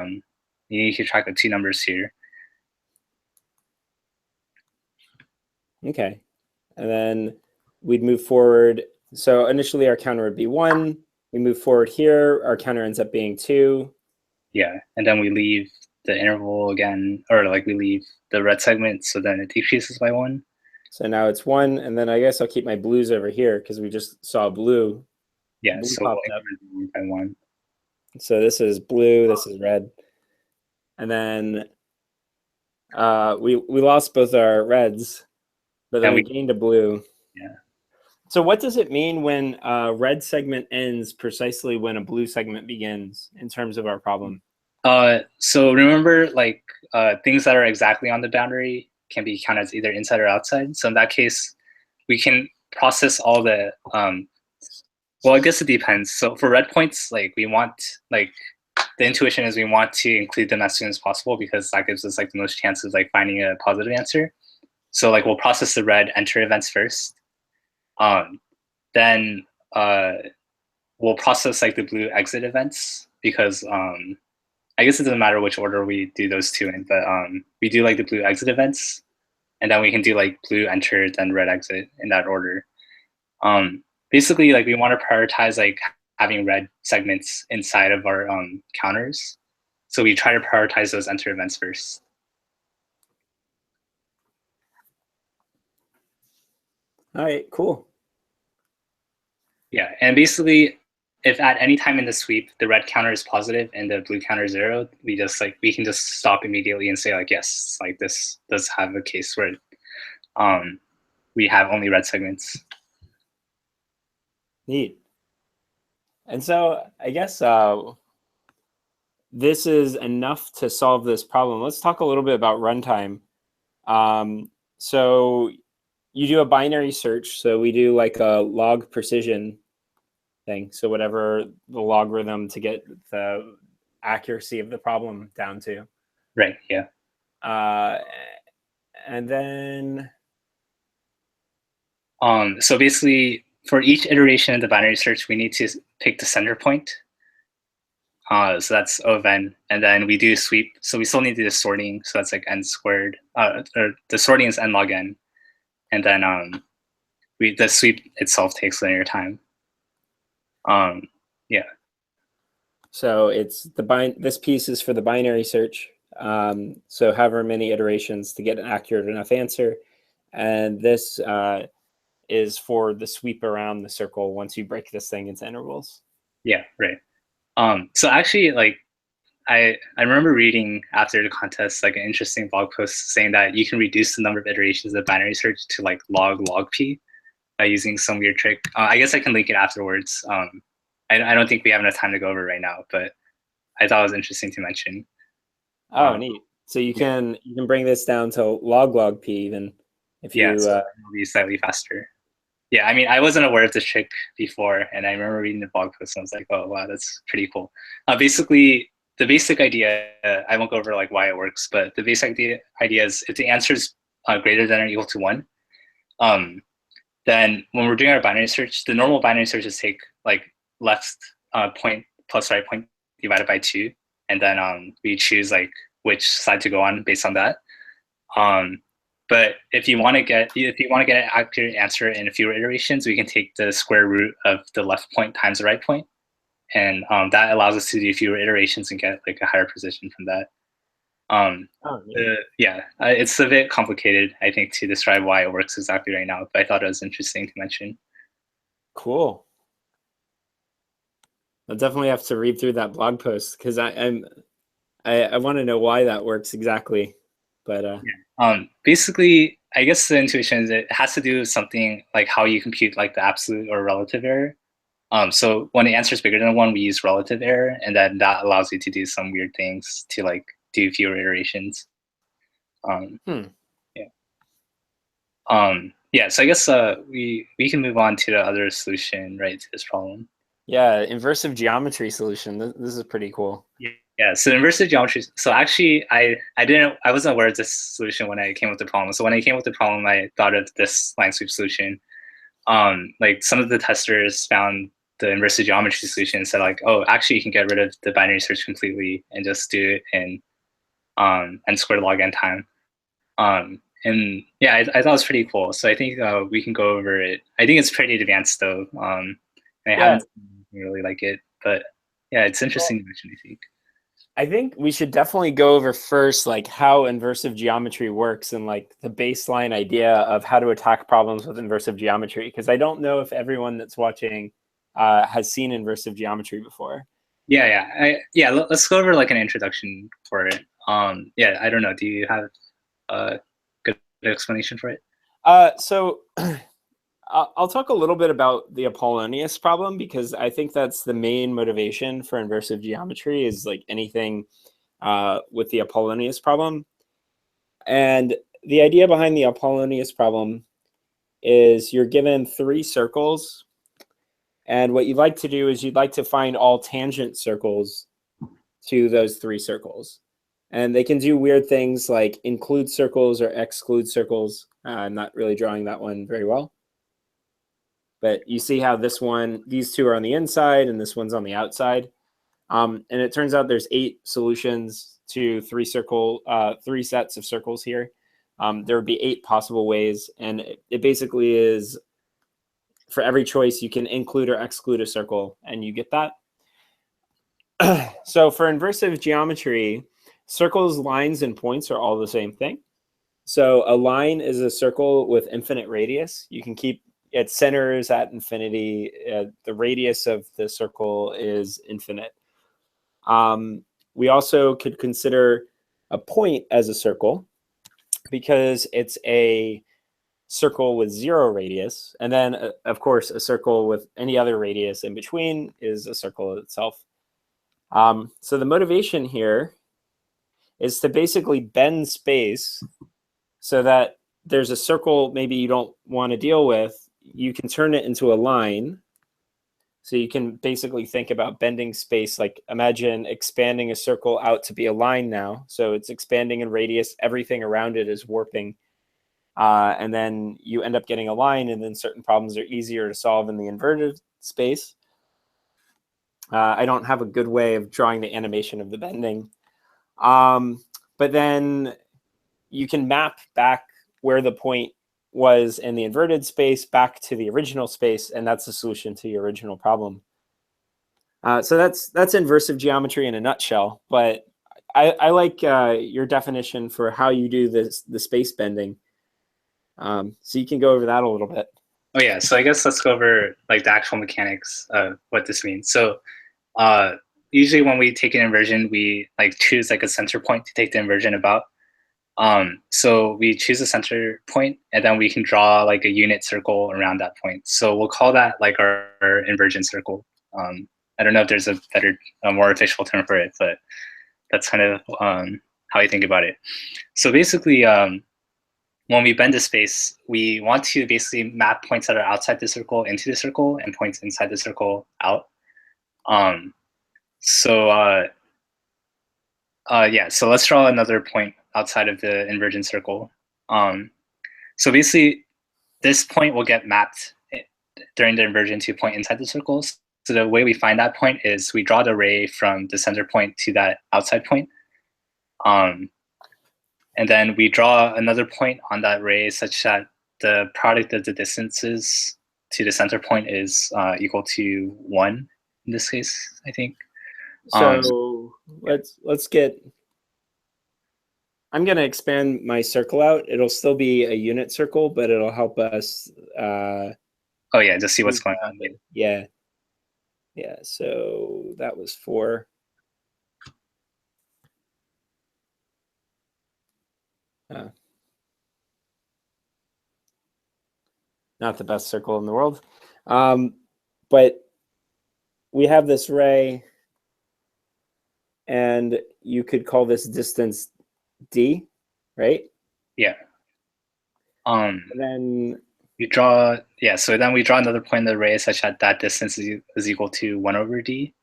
you need to keep track of two numbers here.
Okay. And then we'd move forward. So initially our counter would be 1. We move forward here. Our counter ends up being 2.
Yeah. And then we leave the interval again, or like we leave the red segment. So then it decreases by 1.
So now it's 1. And then I guess I'll keep my blues over here because we just saw blue.
Yeah.
Blue
So
popped up.
by 1.
So this is blue. This is red. And then we lost both our reds, but then we gained a blue.
Yeah.
So what does it mean when a red segment ends precisely when a blue segment begins in terms of our problem?
So remember, like things that are exactly on the boundary can be counted as either inside or outside. So in that case, we can process all the well, I guess it depends. So for red points, like we want, like the intuition is we want to include them as soon as possible because that gives us like the most chances of like finding a positive answer. So like we'll process the red enter events first. Then we'll process like the blue exit events because I guess it doesn't matter which order we do those two in, but we do like the blue exit events, and then we can do like blue enter then red exit in that order. Basically, like we want to prioritize like having red segments inside of our counters, so we try to prioritize those enter events first.
All right, cool.
Yeah, and basically, if at any time in the sweep the red counter is positive and the blue counter is 0, we can just stop immediately and say like yes, like this does have a case where we have only red segments.
Neat. And so I guess this is enough to solve this problem. Let's talk a little bit about runtime. So you do a binary search. So we do like a log precision thing. So whatever the logarithm to get the accuracy of the problem down to.
Right, yeah.
And then...
So basically, for each iteration in the binary search, we need to pick the center point. So that's O of n, and then we do sweep. So we still need to do the sorting. So that's like n squared. Or the sorting is n log n, and then the sweep itself takes linear time. Yeah.
So it's this piece is for the binary search. So however many iterations to get an accurate enough answer, and this is for the sweep around the circle once you break this thing into intervals.
Yeah, right. So actually, like, I remember reading after the contest like an interesting blog post saying that you can reduce the number of iterations of binary search to like log p by using some weird trick. I guess I can link it afterwards. I don't think we have enough time to go over right now, but I thought it was interesting to mention.
Oh, neat. So you can bring this down to log p even if you
so it'll be slightly faster. Yeah, I mean, I wasn't aware of this trick before, and I remember reading the blog post and I was like, oh wow, that's pretty cool. Basically, the basic idea, I won't go over like why it works, but the basic idea is if the answer is greater than or equal to 1, then when we're doing our binary search, the normal binary search is take like left point plus right point divided by 2, and then we choose like which side to go on based on that. But if you want to get an accurate answer in fewer iterations, we can take the square root of the left point times the right point, and that allows us to do fewer iterations and get like a higher precision from that. It's a bit complicated, I think, to describe why it works exactly right now, but I thought it was interesting to mention.
Cool. I'll definitely have to read through that blog post because I want to know why that works exactly. But
basically, I guess the intuition is it has to do with something like how you compute like the absolute or relative error. So when the answer is bigger than 1, we use relative error, and then that allows you to do some weird things to like do fewer iterations. So I guess we can move on to the other solution, right, to this problem.
Yeah, inversive geometry solution. This is pretty cool.
Yeah, so inversive geometry. So actually, I wasn't aware of this solution when I came with the problem. So when I came with the problem, I thought of this line sweep solution. Like some of the testers found the inversive geometry solution and said like, oh, actually you can get rid of the binary search completely and just do it in n squared log n time. And yeah, I thought it was pretty cool. So I think we can go over it. I think it's pretty advanced though. And I haven't really like it, but yeah, it's interesting to mention, I think.
I think we should definitely go over first like how inversive geometry works and like the baseline idea of how to attack problems with inversive geometry, because I don't know if everyone that's watching has seen inversive geometry before.
Let's go over like an introduction for it. I don't know. Do you have a good explanation for it?
So I'll talk a little bit about the Apollonius problem, because I think that's the main motivation for inversive geometry is like anything with the Apollonius problem. And the idea behind the Apollonius problem is you're given 3 circles, and what you'd like to do is you'd like to find all tangent circles to those 3 circles. And they can do weird things like include circles or exclude circles. I'm not really drawing that one very well. But you see how these 2 are on the inside and this one's on the outside. And it turns out there's 8 solutions to 3 sets of circles here. There would be 8 possible ways. And it basically is for every choice, you can include or exclude a circle and you get that. So for inversive geometry, circles, lines, and points are all the same thing. So a line is a circle with infinite radius. You can keep its center is at infinity. The radius of the circle is infinite. We also could consider a point as a circle because it's a circle with 0 radius. And then, of course, a circle with any other radius in between is a circle itself. So the motivation here is to basically bend space so that there's a circle maybe you don't want to deal with. You can turn it into a line. So you can basically think about bending space, like imagine expanding a circle out to be a line now. So it's expanding in radius. Everything around it is warping. and then you end up getting a line, and then certain problems are easier to solve in the inverted space. I don't have a good way of drawing the animation of the bending. But then you can map back where the point was in the inverted space back to the original space, and that's the solution to your original problem. So that's inversive geometry in a nutshell, but I like your definition for how you do the space bending. So you can go over that a little bit.
Oh yeah, so I guess let's go over like the actual mechanics of what this means. So usually when we take an inversion, we like choose like a center point to take the inversion about. So we choose a center point, and then we can draw like a unit circle around that point. So we'll call that like our inversion circle. I don't know if there's a better, more official term for it, but that's kind of how I think about it. So basically, when we bend the space, we want to basically map points that are outside the circle into the circle and points inside the circle out. Yeah, so let's draw another point outside of the inversion circle. So basically, this point will get mapped during the inversion to a point inside the circles. So the way we find that point is we draw the ray from the center point to that outside point. And then we draw another point on that ray such that the product of the distances to the center point is equal to 1 in this case, I think.
So let's get, I'm going to expand my circle out. It'll still be a unit circle, but it'll help us.
Oh yeah, just see what's going on.
Yeah. Yeah, so that was 4. Not the best circle in the world. But we have this ray, and you could call this distance d, right?
Yeah.
And then
you draw, yeah, so then we draw another point in the ray such that that distance is equal to 1 over d.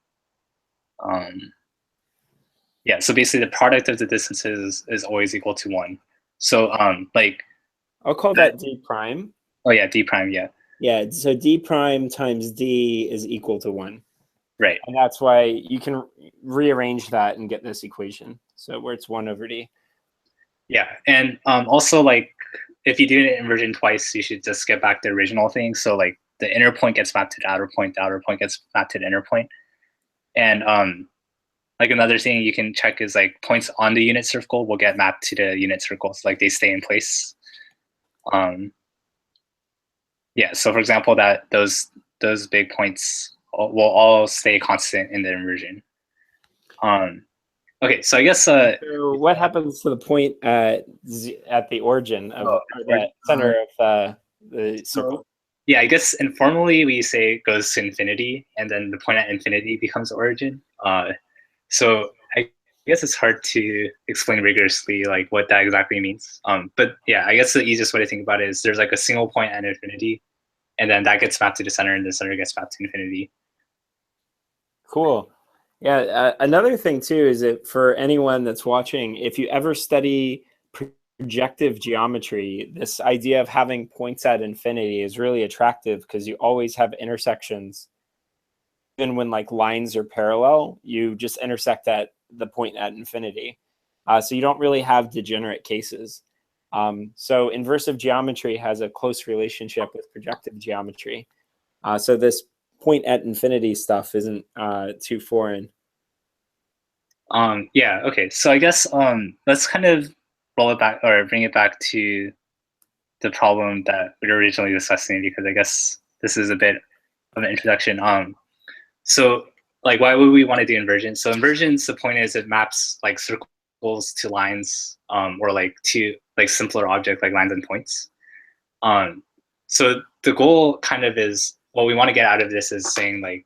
Yeah, so basically the product of the distances is always equal to 1. So like
I'll call that d prime.
Oh yeah, d prime, yeah.
Yeah, so d prime times d is equal to 1.
Right.
And that's why you can rearrange that and get this equation. So where it's 1 over d.
Yeah, and also like if you do an inversion twice, you should just get back the original thing. So like the inner point gets mapped to the outer point gets mapped to the inner point. And like another thing you can check is like points on the unit circle will get mapped to the unit circles, like they stay in place. Yeah, so for example, that those big points will all stay constant in the inversion. Okay, so I guess
so what happens to the point at the origin of the center of the circle?
Yeah, I guess informally we say it goes to infinity, and then the point at infinity becomes the origin. So I guess it's hard to explain rigorously like what that exactly means. But yeah, I guess the easiest way to think about it is there's like a single point at infinity, and then that gets mapped to the center, and the center gets mapped to infinity.
Cool. Yeah, another thing too is that for anyone that's watching, if you ever study projective geometry, this idea of having points at infinity is really attractive because you always have intersections. Even when like lines are parallel, you just intersect at the point at infinity. So you don't really have degenerate cases. So inversive geometry has a close relationship with projective geometry. So this point at infinity stuff isn't too foreign.
Yeah, okay. So I guess let's kind of roll it back or bring it back to the problem that we were originally discussing, because I guess this is a bit of an introduction. So like why would we want to do inversions? So inversions, the point is it maps like circles to lines, or like to like simpler object like lines and points. So the goal kind of is, what we want to get out of this is saying like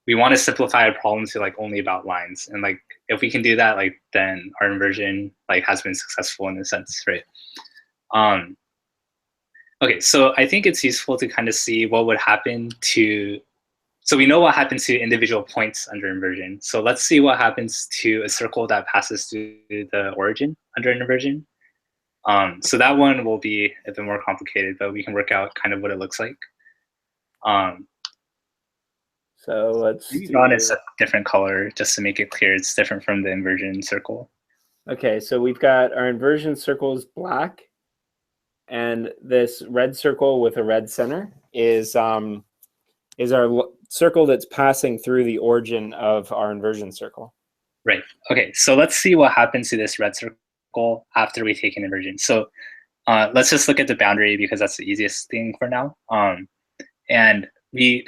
we want to simplify a problem to like only about lines, and like if we can do that, like then our inversion like has been successful in a sense, right? Okay, so I think it's useful to kind of see what would happen to, so we know what happens to individual points under inversion. So let's see what happens to a circle that passes through the origin under an inversion. So that one will be a bit more complicated, but we can work out kind of what it looks like.
So let's
maybe draw it a different color just to make it clear it's different from the inversion circle.
Okay, so we've got our inversion circle is black, and this red circle with a red center is our circle that's passing through the origin of our inversion circle.
Right. Okay, so let's see what happens to this red circle after we take an inversion. So let's just look at the boundary because that's the easiest thing for now. And we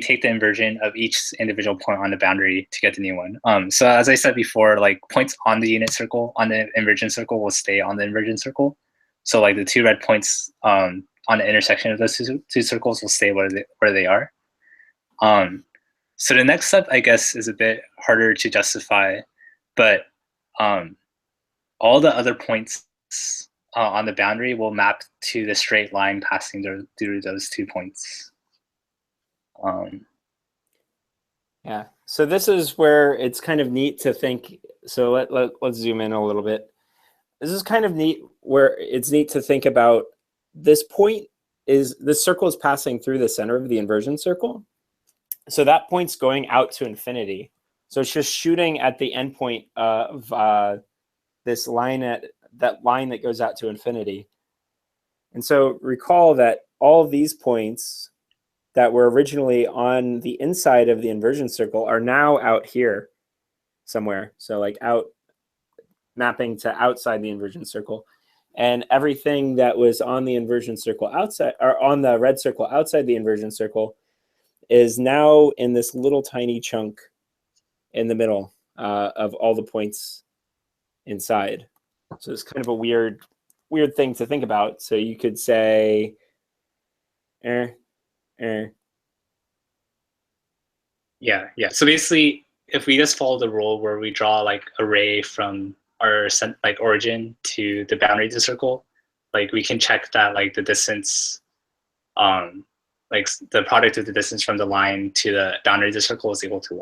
take the inversion of each individual point on the boundary to get the new one. So as I said before, like points on the unit circle, on the inversion circle will stay on the inversion circle. So like the two red points on the intersection of those two circles will stay where they are. So the next step, I guess, is a bit harder to justify, but all the other points on the boundary will map to the straight line passing through those 2 points.
Yeah, so this is where it's kind of neat to think. So let's zoom in a little bit. This is kind of neat where it's neat to think about this point is this circle is passing through the center of the inversion circle. So that point's going out to infinity. So it's just shooting at the endpoint of this line that line that goes out to infinity. And so recall that all of these points that were originally on the inside of the inversion circle are now out here somewhere. So like out mapping to outside the inversion circle. And everything that was on the inversion circle outside, or on the red circle outside the inversion circle, is now in this little tiny chunk in the middle of all the points inside. So it's kind of a weird thing to think about. So you could say,
Yeah. So basically, if we just follow the rule where we draw like a ray from our like origin to the boundary of the circle, like we can check that like the distance, like the product of the distance from the line to the boundary of the circle is equal to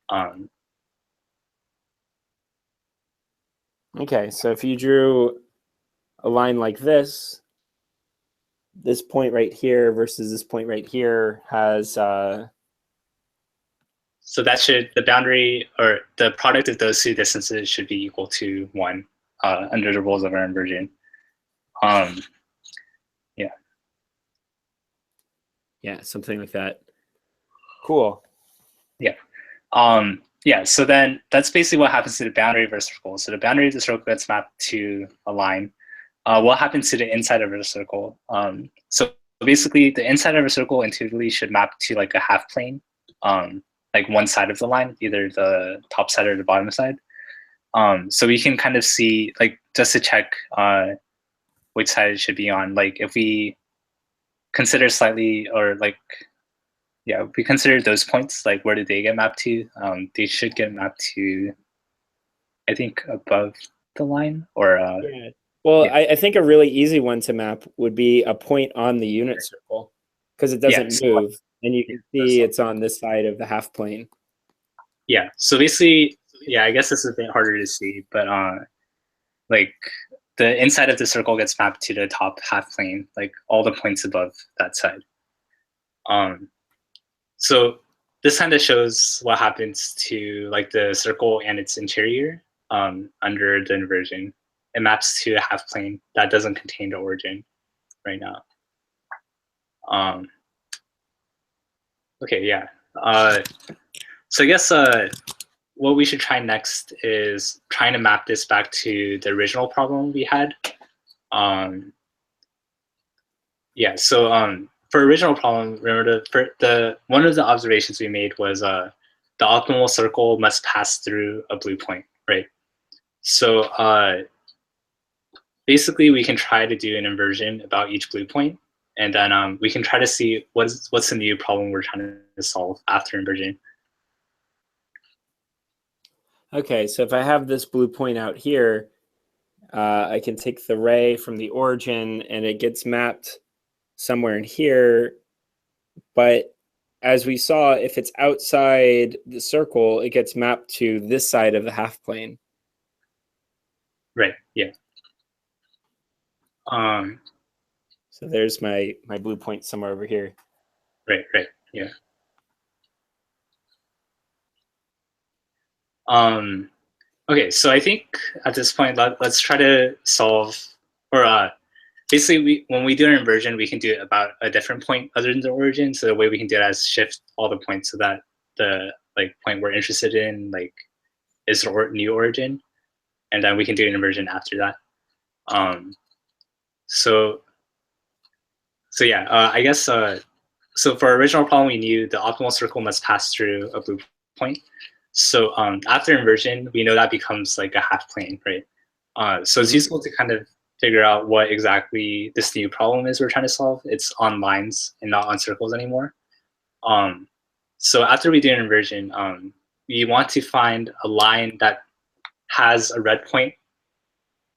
1.
Okay, so if you drew a line like this point right here versus this point right here has
so that the boundary or the product of those two distances should be equal to 1 under the rules of our inversion.
Yeah, something like that. Cool.
Yeah. So then that's basically what happens to the boundary of a circle. So the boundary of the circle gets mapped to a line. What happens to the inside of a circle? So basically the inside of a circle intuitively should map to like a half plane, like one side of the line, either the top side or the bottom side. So we can kind of see, like, just to check which side it should be on, like if we consider slightly, or like, yeah, if we consider those points, like where did they get mapped to? They should get mapped to, I think, above the line, or
yeah. Well, yeah. I think a really easy one to map would be a point on the unit circle, because it doesn't move, and you can see it's on this side of the half plane.
Yeah, so basically, yeah, I guess this is a bit harder to see, but like the inside of the circle gets mapped to the top half plane, like all the points above that side. So this kind of shows what happens to like the circle and its interior under the inversion. It maps to a half plane that doesn't contain the origin right now. Okay, yeah. So I guess what we should try next is trying to map this back to the original problem we had. Yeah, so for original problem, remember one of the observations we made was the optimal circle must pass through a blue point, right? So basically we can try to do an inversion about each blue point, and then we can try to see what's the new problem we're trying to solve after inversion.
Okay, so if I have this blue point out here, I can take the ray from the origin and it gets mapped somewhere in here. But as we saw, if it's outside the circle, it gets mapped to this side of the half plane.
Right, yeah.
So there's my blue point somewhere over here.
Right, yeah. Okay, so I think at this point, let's try to solve, or basically, when we do an inversion, we can do it about a different point other than the origin. So the way we can do it is shift all the points so that the point we're interested in is the new origin, and then we can do an inversion after that. So yeah, I guess so for our original problem, we knew the optimal circle must pass through a blue point. So after inversion, we know that becomes like a half plane, right? So it's useful to kind of figure out what exactly this new problem is we're trying to solve. It's on lines and not on circles anymore. So after we do an inversion, we want to find a line that has a red point,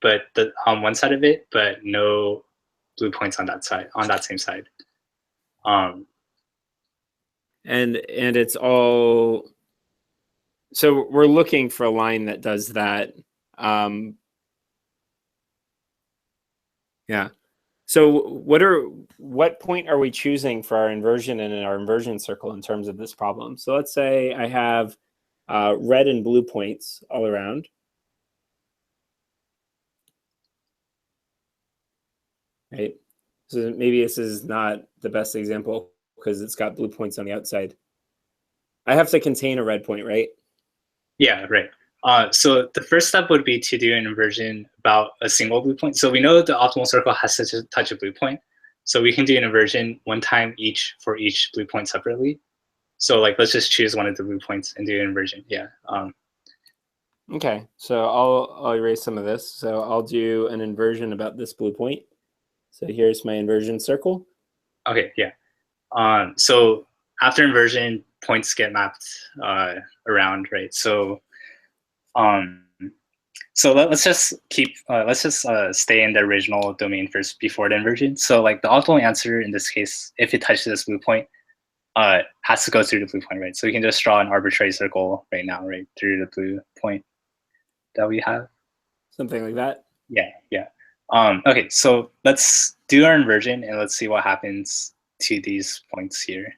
but on one side of it, but no blue points on that side, on that same side.
And it's all, so we're looking for a line that does that. Yeah. So what point are we choosing for our inversion and in our inversion circle in terms of this problem? So let's say I have red and blue points all around. Right. So maybe this is not the best example because it's got blue points on the outside. I have to contain a red point, right?
Yeah, right. So the first step would be to do an inversion about a single blue point. So we know the optimal circle has to touch a blue point. So we can do an inversion one time each for each blue point separately. So let's just choose one of the blue points and do an inversion. Yeah.
Okay, so I'll erase some of this. So I'll do an inversion about this blue point. So here's my inversion circle.
Okay, yeah. So after inversion, points get mapped around, right? So let's just stay in the original domain first before the inversion. So the optimal answer in this case, if it touches this blue point, has to go through the blue point, right? So we can just draw an arbitrary circle right now, right, through the blue point that we have.
Something like that?
Yeah, yeah. Okay, so let's do our inversion and let's see what happens to these points here.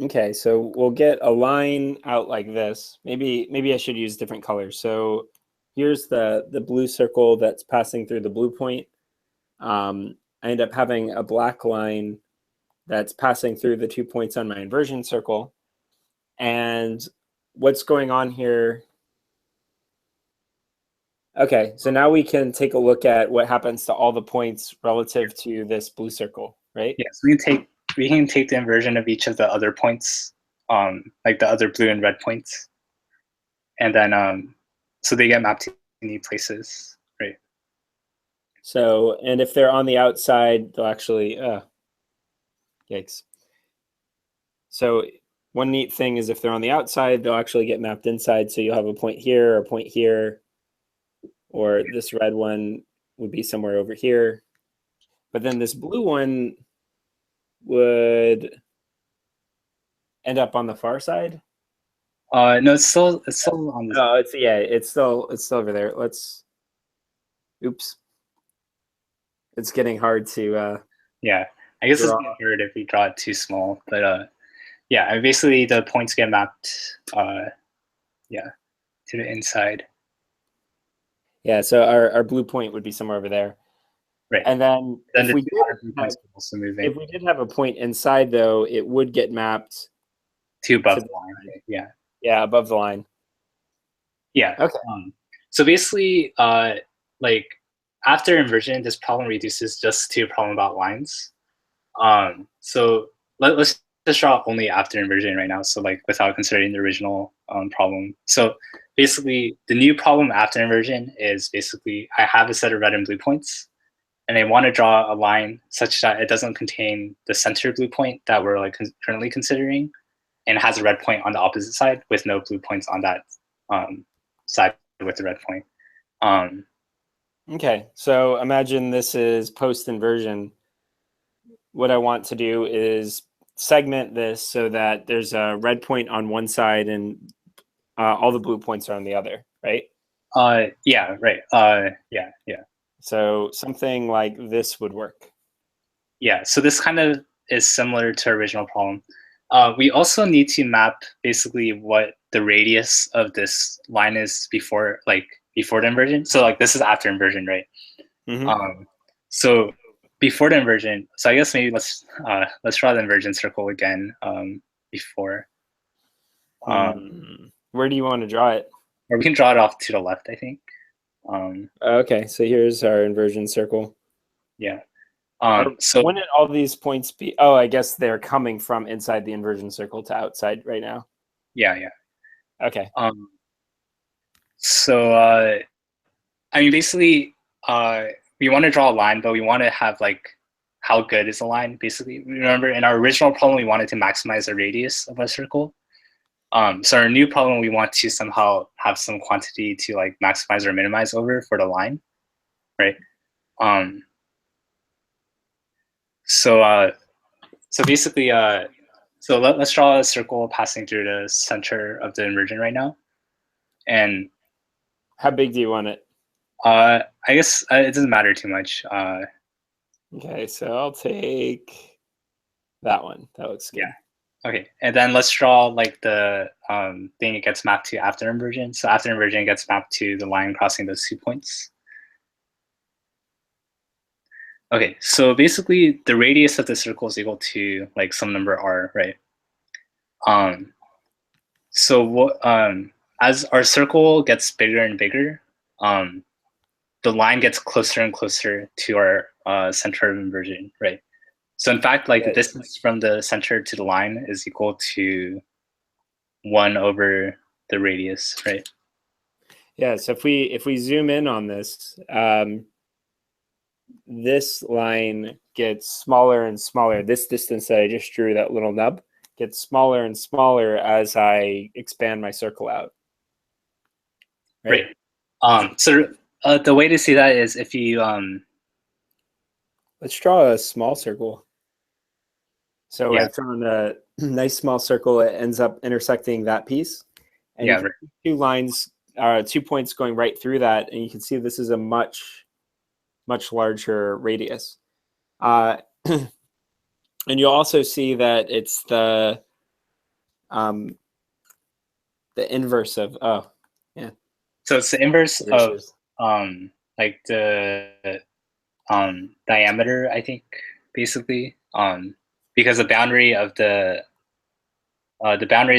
Okay, so we'll get a line out like this. Maybe I should use different colors. So here's the blue circle that's passing through the blue point. I end up having a black line that's passing through the 2 points on my inversion circle. And what's going on here? Okay, so now we can take a look at what happens to all the points relative to this blue circle, right?
Yes, we can take the inversion of each of the other points, like the other blue and red points, and then so they get mapped to new places, right?
So, and if they're on the outside, they'll actually, yikes. So one neat thing is if they're on the outside, they'll actually get mapped inside. So you'll have a point here, or a point here, or this red one would be somewhere over here. But then this blue one would end up on the far side.
No, it's still on the.
Oh, it's still over there. Let's. Oops. It's getting hard to.
Yeah, I guess it's hard if we draw it too small, but yeah, basically the points get mapped, yeah, to the inside.
Yeah, so our blue point would be somewhere over there.
Right.
And then if we did have a point inside, though, it would get mapped
to above the line. Right? Yeah.
Yeah, above the line.
Yeah.
Okay.
So basically, after inversion, this problem reduces just to a problem about lines. So let's just draw only after inversion right now. So without considering the original problem. So basically, the new problem after inversion is basically I have a set of red and blue points, and I want to draw a line such that it doesn't contain the center blue point that we're currently considering, and it has a red point on the opposite side with no blue points on that side with the red point.
Okay, so imagine this is post-inversion. What I want to do is segment this so that there's a red point on one side and all the blue points are on the other, right?
Yeah, right. Yeah.
So something like this would work.
Yeah, so this kind of is similar to our original problem. We also need to map basically what the radius of this line is before the inversion. So like this is after inversion, right?
Mm-hmm.
So before the inversion, so I guess maybe let's draw the inversion circle again before.
Where do you want to draw it?
Or we can draw it off to the left, I think.
Okay, so here's our inversion circle.
Yeah.
So wouldn't all these points be? Oh, I guess they're coming from inside the inversion circle to outside right now.
Yeah.
Okay.
So I mean, basically, we want to draw a line, but we want to have like how good is the line. Basically, remember in our original problem, we wanted to maximize the radius of a circle. So our new problem, we want to somehow have some quantity to like maximize or minimize over for the line, right? So basically, so let's draw a circle passing through the center of the inversion right now. And
how big do you want it?
I guess it doesn't matter too much.
Okay, so I'll take that one. That looks good.
Yeah. Okay, and then let's draw like the thing it gets mapped to after inversion. So after inversion, it gets mapped to the line crossing those 2 points. Okay, so basically the radius of the circle is equal to like some number r, right? So what as our circle gets bigger and bigger, the line gets closer and closer to our center of inversion, right? So in fact, like the distance from the center to the line is equal to 1 over the radius, right?
Yeah, so if we zoom in on this, this line gets smaller and smaller. This distance that I just drew, that little nub, gets smaller and smaller as I expand my circle out.
Right. So the way to see that is if you
let's draw a small circle. So
yeah.
I've drawn a nice small circle. It ends up intersecting that piece, and
yeah,
right. 2 lines, 2 points going right through that, and you can see this is a much larger radius. And you'll also see that it's the inverse of
So it's the inverse of like the diameter, I think, basically, because the boundary of the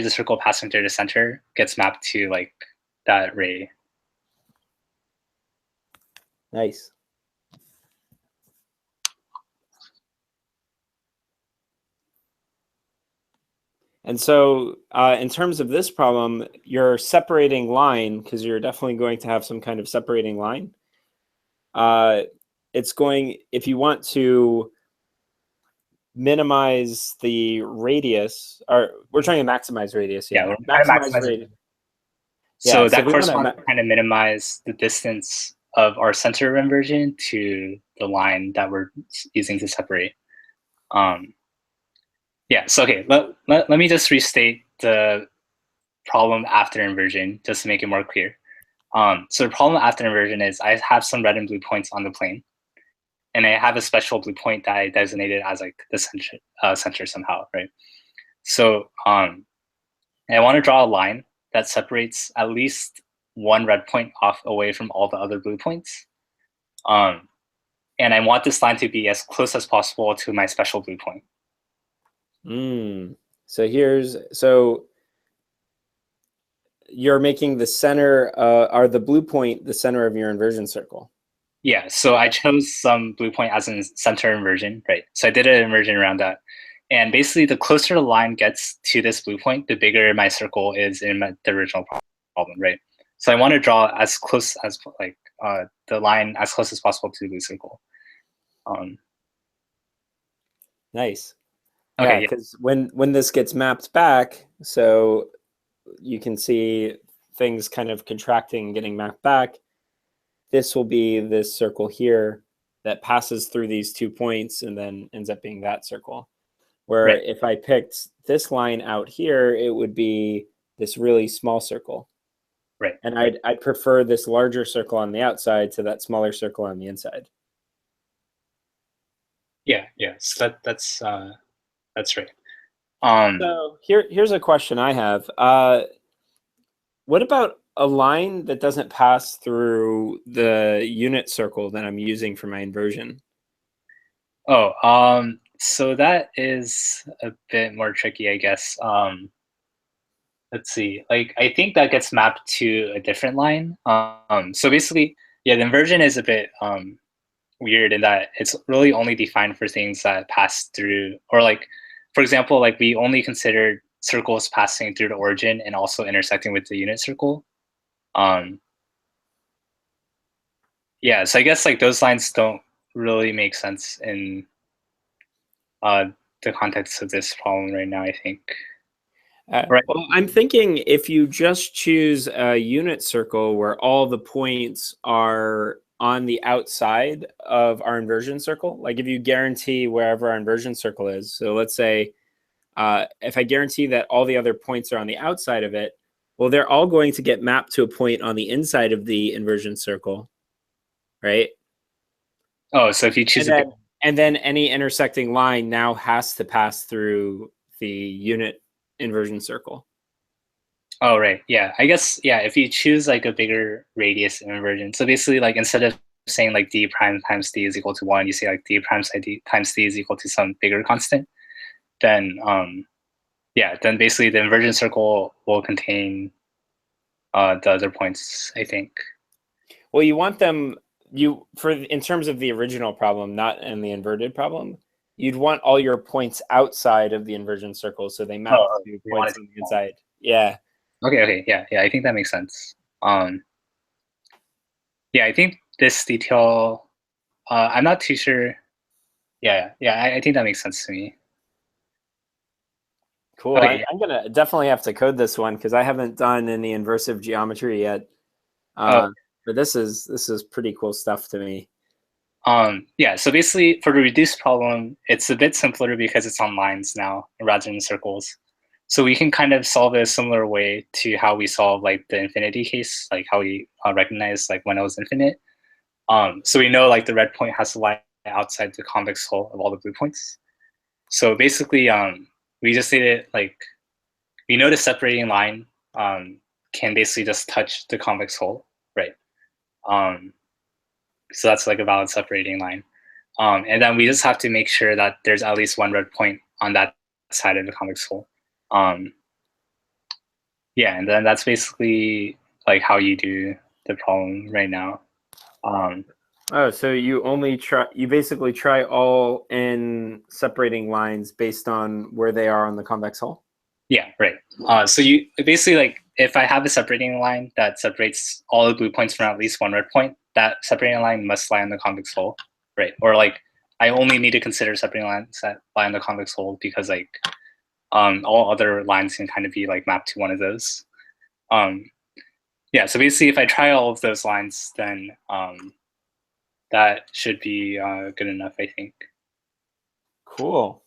circle passing through the center gets mapped to like that ray.
Nice. And so in terms of this problem, your separating line, because you're definitely going to have some kind of separating line, it's going, if you want to minimize the radius, or we're trying to maximize radius.
Yeah, we're
maximize radius.
So that corresponds to kind of minimize the distance of our center of inversion to the line that we're using to separate. Yeah, so okay, let me just restate the problem after inversion just to make it more clear. So the problem after inversion is I have some red and blue points on the plane, and I have a special blue point that I designated as like the center somehow, right? So I want to draw a line that separates at least one red point off away from all the other blue points. And I want this line to be as close as possible to my special blue point.
So you're making the center, or the blue point, the center of your inversion circle.
Yeah, so I chose some blue point as in center inversion, right? So I did an inversion around that. And basically, the closer the line gets to this blue point, the bigger my circle is in the original problem, right? So I want to draw as close as like the line as close as possible to the blue circle.
Nice.
Okay,
yeah, because when this gets mapped back, so you can see things kind of contracting and getting mapped back. This will be this circle here that passes through these 2 points and then ends up being that circle. Where if I picked this line out here, it would be this really small circle.
Right.
And
Right.
I'd prefer this larger circle on the outside to that smaller circle on the inside.
Yeah. Yeah. So that's right.
So here's a question I have. What about a line that doesn't pass through the unit circle that I'm using for my inversion?
So that is a bit more tricky, I guess. Let's see. Like, I think that gets mapped to a different line. So basically, yeah, the inversion is a bit weird in that it's really only defined for things that pass through, or like, for example, like we only considered circles passing through the origin and also intersecting with the unit circle. Um, yeah, so I guess like those lines don't really make sense in uh, the context of this problem right now, I think. Right.
Well, I'm thinking if you just choose a unit circle where all the points are on the outside of our inversion circle, like if you guarantee wherever our inversion circle is, so let's say if I guarantee that all the other points are on the outside of it, well, they're all going to get mapped to a point on the inside of the inversion circle, right?
Oh, so if you choose a big,
And then any intersecting line now has to pass through the unit inversion circle.
oh, right. Yeah. I guess, yeah, if you choose like a bigger radius inversion, so basically like instead of saying like d prime times d is equal to 1, you say like d prime times d is equal to some bigger constant, then yeah, then basically the inversion circle will contain the other points, I think.
Well, you want them in terms of the original problem, not in the inverted problem. You'd want all your points outside of the inversion circle, so they map
Oh,
to
you want
points
it
on the inside. Yeah.
okay, yeah, yeah, I think that makes sense. Yeah, I think this detail, I'm not too sure. Yeah, I think that makes sense to me.
Cool.
Okay,
I'm gonna definitely have to code this one because I haven't done any inversive geometry yet.
oh,
But this is pretty cool stuff to me.
yeah, so basically for the reduced problem, it's a bit simpler because it's on lines now rather than circles. So we can kind of solve it a similar way to how we solve like the infinity case, like how we recognize like when it was infinite. So we know like the red point has to lie outside the convex hull of all the blue points. So basically, we just say that like we know the separating line can basically just touch the convex hull, right? Um, so that's like a valid separating line. And then we just have to make sure that there's at least one red point on that side of the convex hull. Um, yeah, and then that's basically like how you do the problem right now.
Oh, so you basically try all in separating lines based on where they are on the convex hull?
Yeah, right. So you basically like if I have a separating line that separates all the blue points from at least one red point, that separating line must lie on the convex hull, right? Or like I only need to consider separating lines that lie on the convex hull because like all other lines can kind of be like mapped to one of those. Yeah, so basically if I try all of those lines, then that should be good enough, I think.
Cool.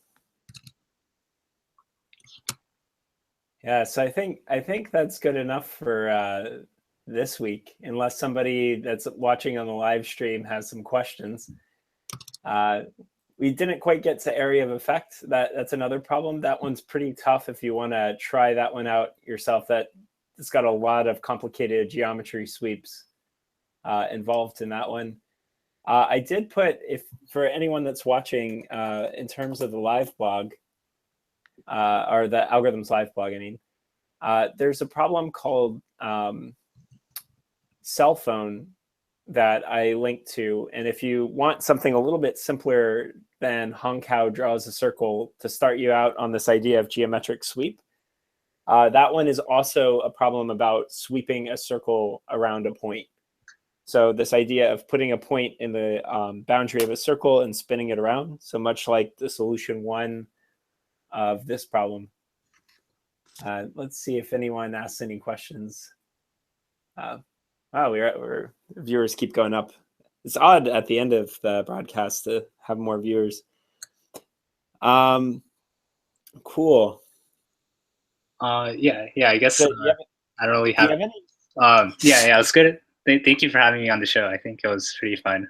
Yeah, so I think that's good enough for this week, unless somebody that's watching on the live stream has some questions. We didn't quite get to area of effect. That's another problem. That one's pretty tough if you want to try that one out yourself. It's got a lot of complicated geometry sweeps involved in that one. I did put, if for anyone that's watching, in terms of the live blog, or the algorithms live blog, I mean, there's a problem called cell phone that I linked to. And if you want something a little bit simpler than Hong Kao draws a circle to start you out on this idea of geometric sweep, that one is also a problem about sweeping a circle around a point. So this idea of putting a point in the boundary of a circle and spinning it around, so much like the solution one of this problem. Let's see if anyone asks any questions. Wow, we're viewers keep going up. It's odd at the end of the broadcast to have more viewers. Cool.
Yeah, I guess
So,
I don't really
do you
have.
have any
Yeah, it's good. Thank you for having me on the show. I think it was pretty fun.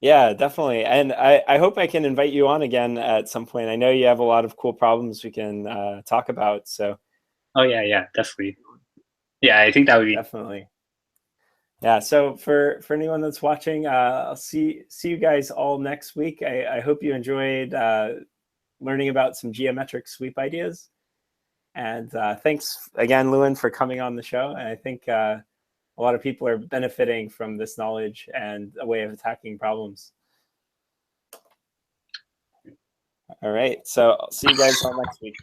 Yeah, definitely. And I hope I can invite you on again at some point. I know you have a lot of cool problems we can talk about. So
Oh yeah, definitely. Yeah, I think that would be.
definitely. Yeah. So for anyone that's watching, I'll see you guys all next week. I hope you enjoyed learning about some geometric sweep ideas. And thanks again, Lewin, for coming on the show. And I think a lot of people are benefiting from this knowledge and a way of attacking problems. All right. So I'll see you guys all next week.